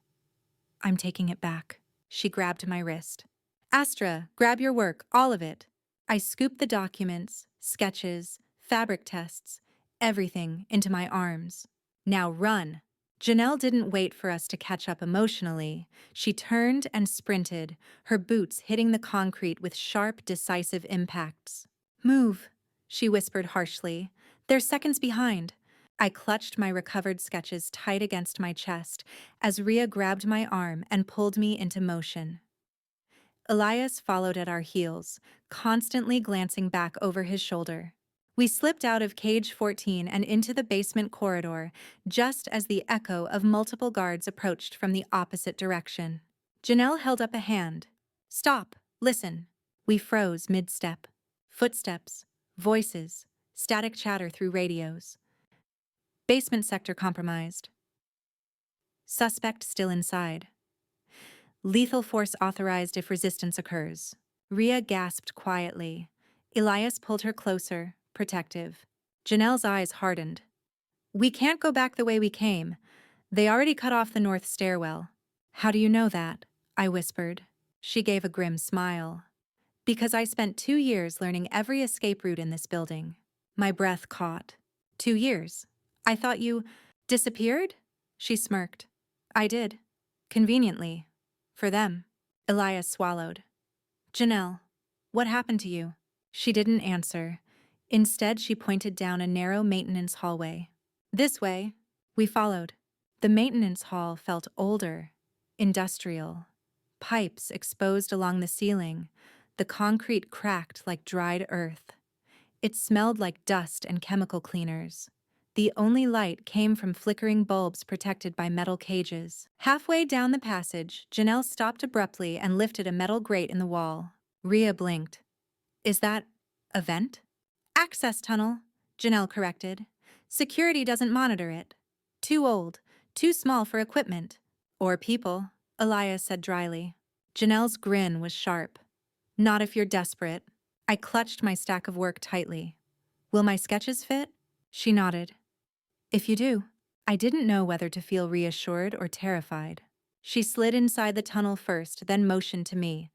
I'm taking it back. She grabbed my wrist. Astra, grab your work, all of it. I scooped the documents, sketches, fabric tests, everything into my arms. Now run. Janelle didn't wait for us to catch up emotionally. She turned and sprinted, her boots hitting the concrete with sharp, decisive impacts. Move, she whispered harshly. They're seconds behind. I clutched my recovered sketches tight against my chest as Rhea grabbed my arm and pulled me into motion. Elias followed at our heels, constantly glancing back over his shoulder. We slipped out of cage 14 and into the basement corridor, just as the echo of multiple guards approached from the opposite direction. Janelle held up a hand. Stop, listen. We froze mid-step. Footsteps, voices, static chatter through radios. Basement sector compromised. Suspect still inside. Lethal force authorized if resistance occurs. Rhea gasped quietly. Elias pulled her closer, protective. Janelle's eyes hardened. We can't go back the way we came. They already cut off the north stairwell. How do you know that? I whispered. She gave a grim smile. Because I spent 2 years learning every escape route in this building. My breath caught. 2 years? I thought you disappeared? She smirked. I did. Conveniently. For them. Elias swallowed. Janelle, what happened to you? She didn't answer. Instead, she pointed down a narrow maintenance hallway. This way. We followed. The maintenance hall felt older, industrial. Pipes exposed along the ceiling. The concrete cracked like dried earth. It smelled like dust and chemical cleaners. The only light came from flickering bulbs protected by metal cages. Halfway down the passage, Janelle stopped abruptly and lifted a metal grate in the wall. Rhea blinked. Is that a vent? Access tunnel, Janelle corrected. Security doesn't monitor it. Too old, too small for equipment. Or people, Elias said dryly. Janelle's grin was sharp. Not if you're desperate. I clutched my stack of work tightly. Will my sketches fit? She nodded. If you do. I didn't know whether to feel reassured or terrified. She slid inside the tunnel first, then motioned to me.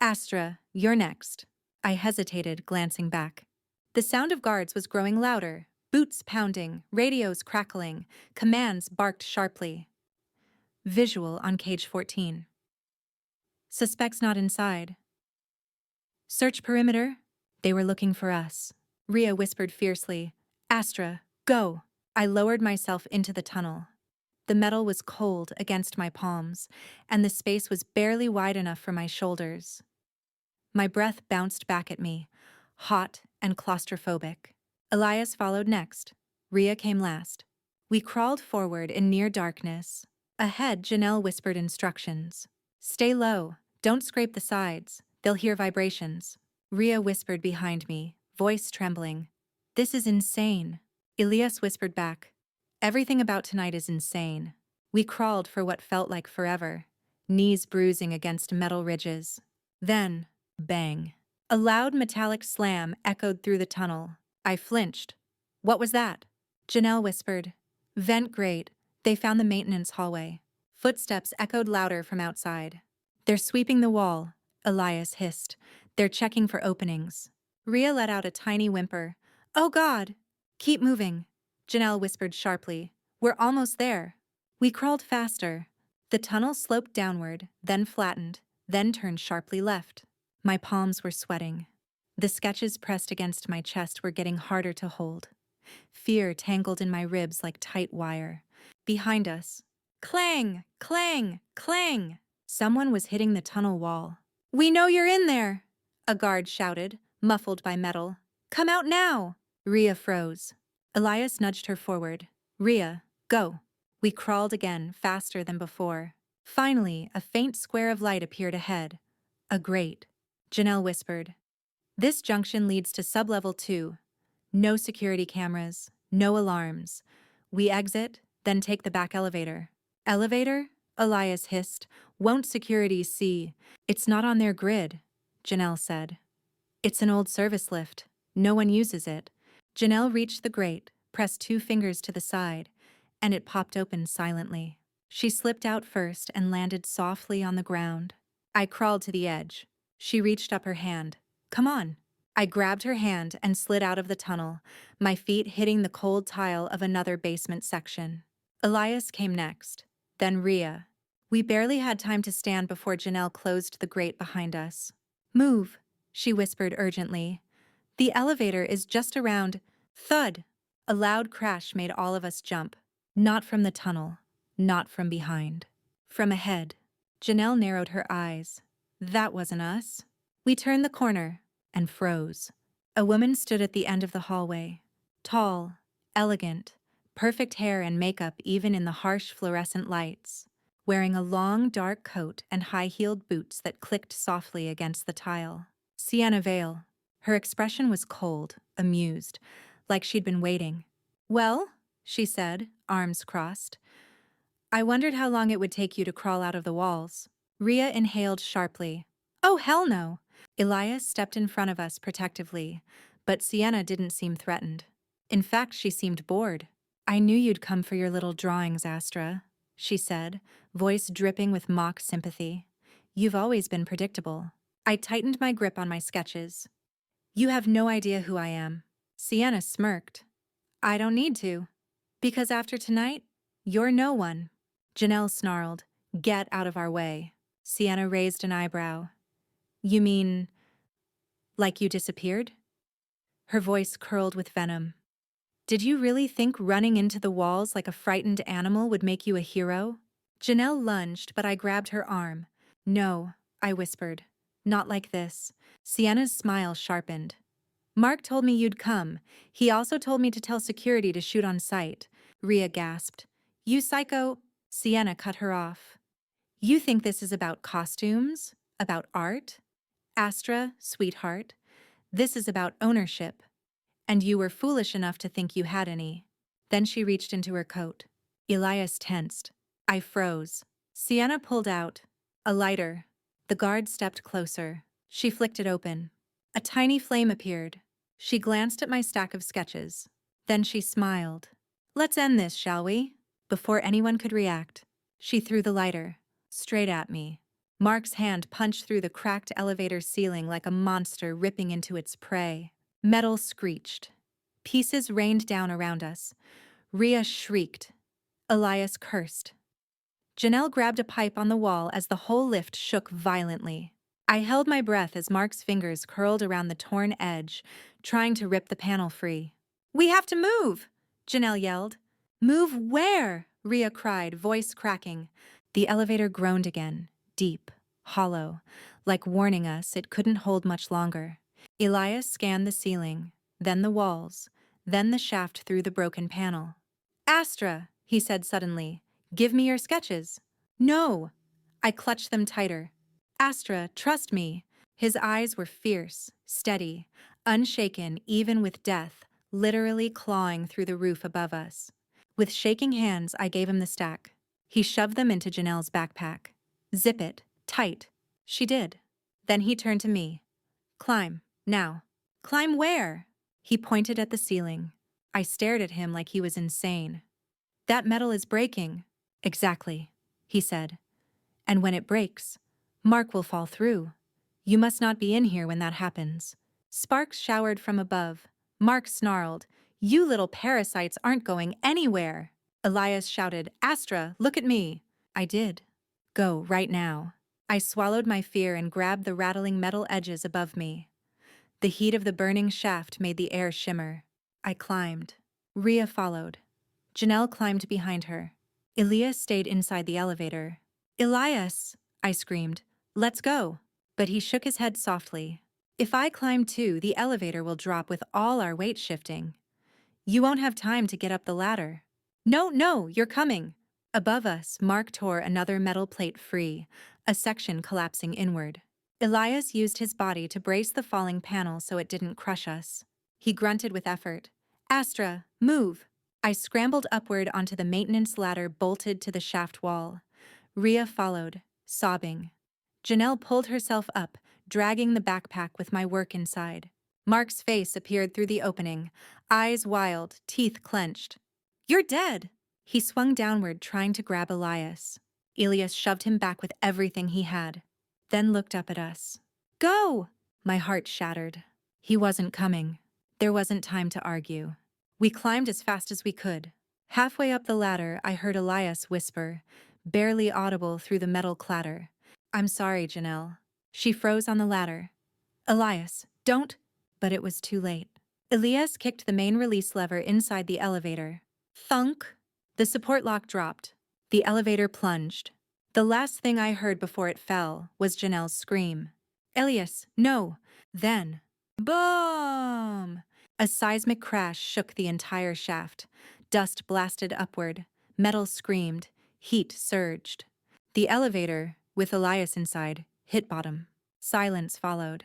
Astra, you're next. I hesitated, glancing back. The sound of guards was growing louder, boots pounding, radios crackling, commands barked sharply. Visual on cage 14. Suspects not inside. Search perimeter. They were looking for us. Rhea whispered fiercely. Astra, go. I lowered myself into the tunnel. The metal was cold against my palms, and the space was barely wide enough for my shoulders. My breath bounced back at me, hot and claustrophobic. Elias followed next. Rhea came last. We crawled forward in near darkness. Ahead, Janelle whispered instructions. Stay low. Don't scrape the sides. They'll hear vibrations. Rhea whispered behind me, voice trembling. This is insane. Elias whispered back. Everything about tonight is insane. We crawled for what felt like forever, knees bruising against metal ridges. Then, bang. A loud metallic slam echoed through the tunnel. I flinched. What was that? Janelle whispered. Vent grate. They found the maintenance hallway. Footsteps echoed louder from outside. They're sweeping the wall, Elias hissed. They're checking for openings. Rhea let out a tiny whimper. Oh God! Keep moving, Janelle whispered sharply. We're almost there. We crawled faster. The tunnel sloped downward, then flattened, then turned sharply left. My palms were sweating. The sketches pressed against my chest were getting harder to hold. Fear tangled in my ribs like tight wire. Behind us, clang, clang, clang. Someone was hitting the tunnel wall. We know you're in there, a guard shouted, muffled by metal. Come out now. Rhea froze. Elias nudged her forward. Rhea, go. We crawled again, faster than before. Finally, a faint square of light appeared ahead. A grate, Janelle whispered. This junction leads to sublevel 2. No security cameras, no alarms. We exit, then take the back elevator. Elevator? Elias hissed. Won't security see? It's not on their grid, Janelle said. It's an old service lift. No one uses it. Janelle reached the grate, pressed 2 fingers to the side, and it popped open silently. She slipped out first and landed softly on the ground. I crawled to the edge. She reached up her hand. Come on. I grabbed her hand and slid out of the tunnel, my feet hitting the cold tile of another basement section. Elias came next, then Rhea. We barely had time to stand before Janelle closed the grate behind us. Move, she whispered urgently. The elevator is just around. Thud! A loud crash made all of us jump. Not from the tunnel, not from behind. From ahead. Janelle narrowed her eyes. That wasn't us. We turned the corner and froze. A woman stood at the end of the hallway. Tall, elegant, perfect hair and makeup even in the harsh fluorescent lights. Wearing a long, dark coat and high-heeled boots that clicked softly against the tile. Sienna Vale. Her expression was cold, amused, like she'd been waiting. Well, she said, arms crossed. I wondered how long it would take you to crawl out of the walls. Rhea inhaled sharply. Oh, hell no! Elias stepped in front of us protectively, but Sienna didn't seem threatened. In fact, she seemed bored. I knew you'd come for your little drawings, Astra, she said, voice dripping with mock sympathy. You've always been predictable. I tightened my grip on my sketches. You have no idea who I am. Sienna smirked. I don't need to. Because after tonight, you're no one. Janelle snarled. Get out of our way. Sienna raised an eyebrow. You mean, like you disappeared? Her voice curled with venom. Did you really think running into the walls like a frightened animal would make you a hero? Janelle lunged, but I grabbed her arm. No, I whispered. Not like this. Sienna's smile sharpened. Mark told me you'd come. He also told me to tell security to shoot on sight. Rhea gasped. You psycho... Sienna cut her off. You think this is about costumes? About art? Astra, sweetheart, this is about ownership. And you were foolish enough to think you had any. Then she reached into her coat. Elias tensed. I froze. Sienna pulled out a lighter. The guard stepped closer. She flicked it open. A tiny flame appeared. She glanced at my stack of sketches. Then she smiled. Let's end this, shall we? Before anyone could react, she threw the lighter straight at me. Mark's hand punched through the cracked elevator ceiling like a monster ripping into its prey. Metal screeched. Pieces rained down around us. Rhea shrieked. Elias cursed. Janelle grabbed a pipe on the wall as the whole lift shook violently. I held my breath as Mark's fingers curled around the torn edge, trying to rip the panel free. We have to move, Janelle yelled. Move where? Rhea cried, voice cracking. The elevator groaned again, deep, hollow, like warning us it couldn't hold much longer. Elias scanned the ceiling, then the walls, then the shaft through the broken panel. Astra, he said suddenly, give me your sketches. No. I clutched them tighter. Astra, trust me. His eyes were fierce, steady, unshaken even with death, literally clawing through the roof above us. With shaking hands, I gave him the stack. He shoved them into Janelle's backpack. Zip it, tight. She did. Then he turned to me. Climb, now. Climb where? He pointed at the ceiling. I stared at him like he was insane. That metal is breaking. Exactly, he said. And when it breaks, Mark will fall through. You must not be in here when that happens. Sparks showered from above. Mark snarled. You little parasites aren't going anywhere. Elias shouted, Astra, look at me. I did. Go, right now. I swallowed my fear and grabbed the rattling metal edges above me. The heat of the burning shaft made the air shimmer. I climbed. Rhea followed. Janelle climbed behind her. Elias stayed inside the elevator. Elias, I screamed. Let's go. But he shook his head softly. If I climb too, the elevator will drop with all our weight shifting. You won't have time to get up the ladder. No, you're coming. Above us, Mark tore another metal plate free, a section collapsing inward. Elias used his body to brace the falling panel so it didn't crush us. He grunted with effort. Astra, move! I scrambled upward onto the maintenance ladder bolted to the shaft wall. Rhea followed, sobbing. Janelle pulled herself up, dragging the backpack with my work inside. Mark's face appeared through the opening, eyes wild, teeth clenched. You're dead! He swung downward, trying to grab Elias. Elias shoved him back with everything he had, then looked up at us. Go! My heart shattered. He wasn't coming. There wasn't time to argue. We climbed as fast as we could. Halfway up the ladder, I heard Elias whisper, barely audible through the metal clatter. I'm sorry, Janelle. She froze on the ladder. Elias, don't! But it was too late. Elias kicked the main release lever inside the elevator. Thunk! The support lock dropped. The elevator plunged. The last thing I heard before it fell was Janelle's scream. Elias, no! Then, boom! A seismic crash shook the entire shaft. Dust blasted upward. Metal screamed. Heat surged. The elevator, with Elias inside, hit bottom. Silence followed.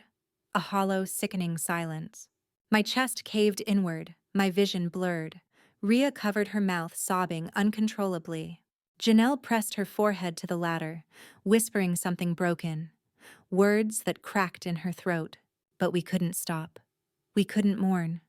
A hollow, sickening silence. My chest caved inward, my vision blurred. Rhea covered her mouth, sobbing uncontrollably. Janelle pressed her forehead to the ladder, whispering something broken. Words that cracked in her throat. But we couldn't stop. We couldn't mourn.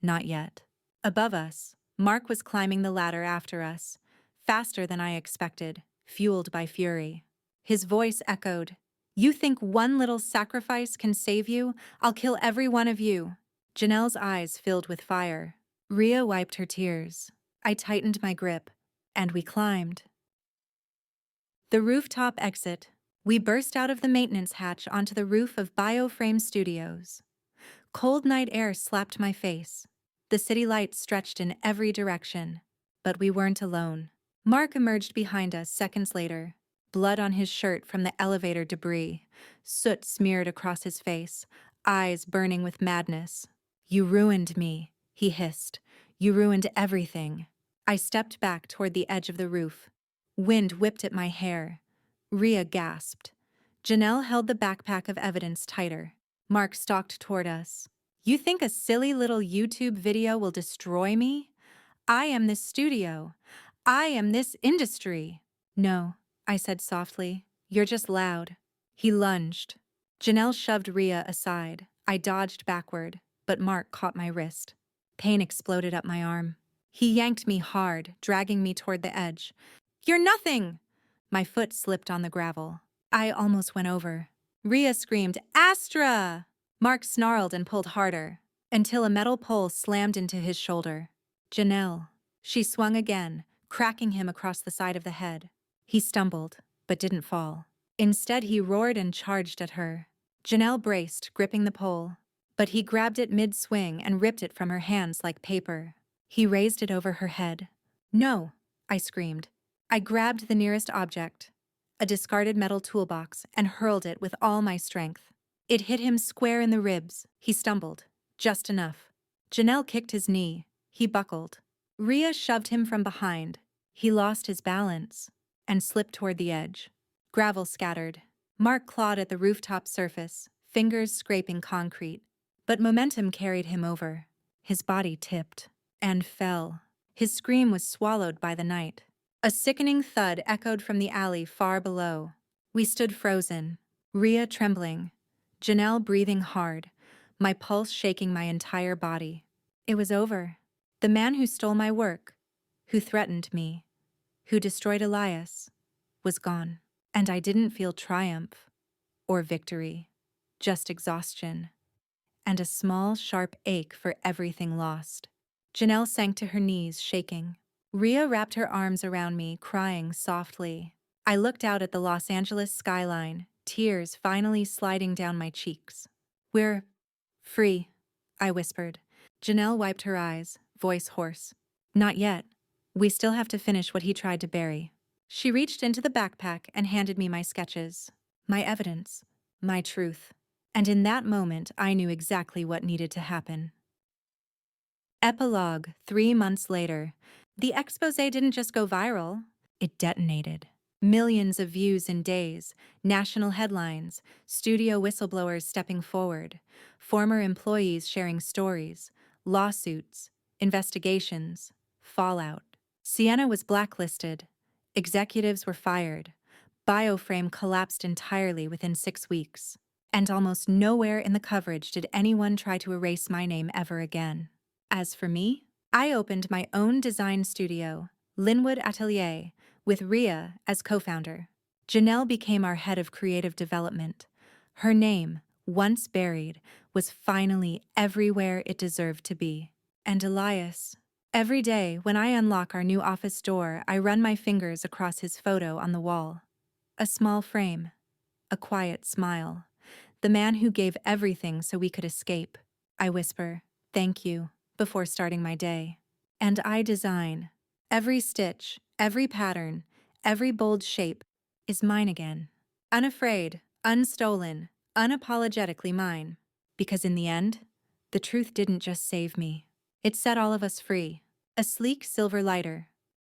Not yet. Above us, Mark was climbing the ladder after us, faster than I expected, fueled by fury. His voice echoed, You think one little sacrifice can save you? I'll kill every one of you. Janelle's eyes filled with fire. Rhea wiped her tears. I tightened my grip, and we climbed. The rooftop exit. We burst out of the maintenance hatch onto the roof of Bioframe Studios. Cold night air slapped my face. The city lights stretched in every direction. But we weren't alone. Mark emerged behind us seconds later, blood on his shirt from the elevator debris, soot smeared across his face, eyes burning with madness. You ruined me, he hissed. You ruined everything. I stepped back toward the edge of the roof. Wind whipped at my hair. Rhea gasped. Janelle held the backpack of evidence tighter. Mark stalked toward us. You think a silly little YouTube video will destroy me? I am this studio. I am this industry. No, I said softly. You're just loud. He lunged. Janelle shoved Rhea aside. I dodged backward, but Mark caught my wrist. Pain exploded up my arm. He yanked me hard, dragging me toward the edge. You're nothing! My foot slipped on the gravel. I almost went over. Rhea screamed, Astra! Mark snarled and pulled harder, until a metal pole slammed into his shoulder. Janelle. She swung again, cracking him across the side of the head. He stumbled, but didn't fall. Instead, he roared and charged at her. Janelle braced, gripping the pole, but he grabbed it mid-swing and ripped it from her hands like paper. He raised it over her head. No, I screamed. I grabbed the nearest object, a discarded metal toolbox, and hurled it with all my strength. It hit him square in the ribs. He stumbled, just enough. Janelle kicked his knee. He buckled. Rhea shoved him from behind. He lost his balance and slipped toward the edge. Gravel scattered. Mark clawed at the rooftop surface, fingers scraping concrete. But momentum carried him over. His body tipped and fell. His scream was swallowed by the night. A sickening thud echoed from the alley far below. We stood frozen, Rhea trembling, Janelle breathing hard, my pulse shaking my entire body. It was over. The man who stole my work, who threatened me, who destroyed Elias, was gone. And I didn't feel triumph or victory, just exhaustion, and a small, sharp ache for everything lost. Janelle sank to her knees, shaking. Rhea wrapped her arms around me, crying softly. I looked out at the Los Angeles skyline, tears finally sliding down my cheeks. We're free, I whispered. Janelle wiped her eyes, voice hoarse. Not yet. We still have to finish what he tried to bury. She reached into the backpack and handed me my sketches, my evidence, my truth. And in that moment, I knew exactly what needed to happen. Epilogue, 3 months later. The exposé didn't just go viral, it detonated. Millions of views in days, national headlines, studio whistleblowers stepping forward, former employees sharing stories, lawsuits, investigations, fallout. Sienna was blacklisted, executives were fired, Bioframe collapsed entirely within 6 weeks, and almost nowhere in the coverage did anyone try to erase my name ever again. As for me, I opened my own design studio, Linwood Atelier, with Ria as co-founder. Janelle became our head of creative development. Her name, once buried, was finally everywhere it deserved to be. And Elias. Every day, when I unlock our new office door, I run my fingers across his photo on the wall. A small frame, a quiet smile. The man who gave everything so we could escape. I whisper, "Thank you," before starting my day. And I design. Every stitch, every pattern, every bold shape is mine again. Unafraid, unstolen, unapologetically mine. Because in the end, the truth didn't just save me. It set all of us free. A sleek silver lighter,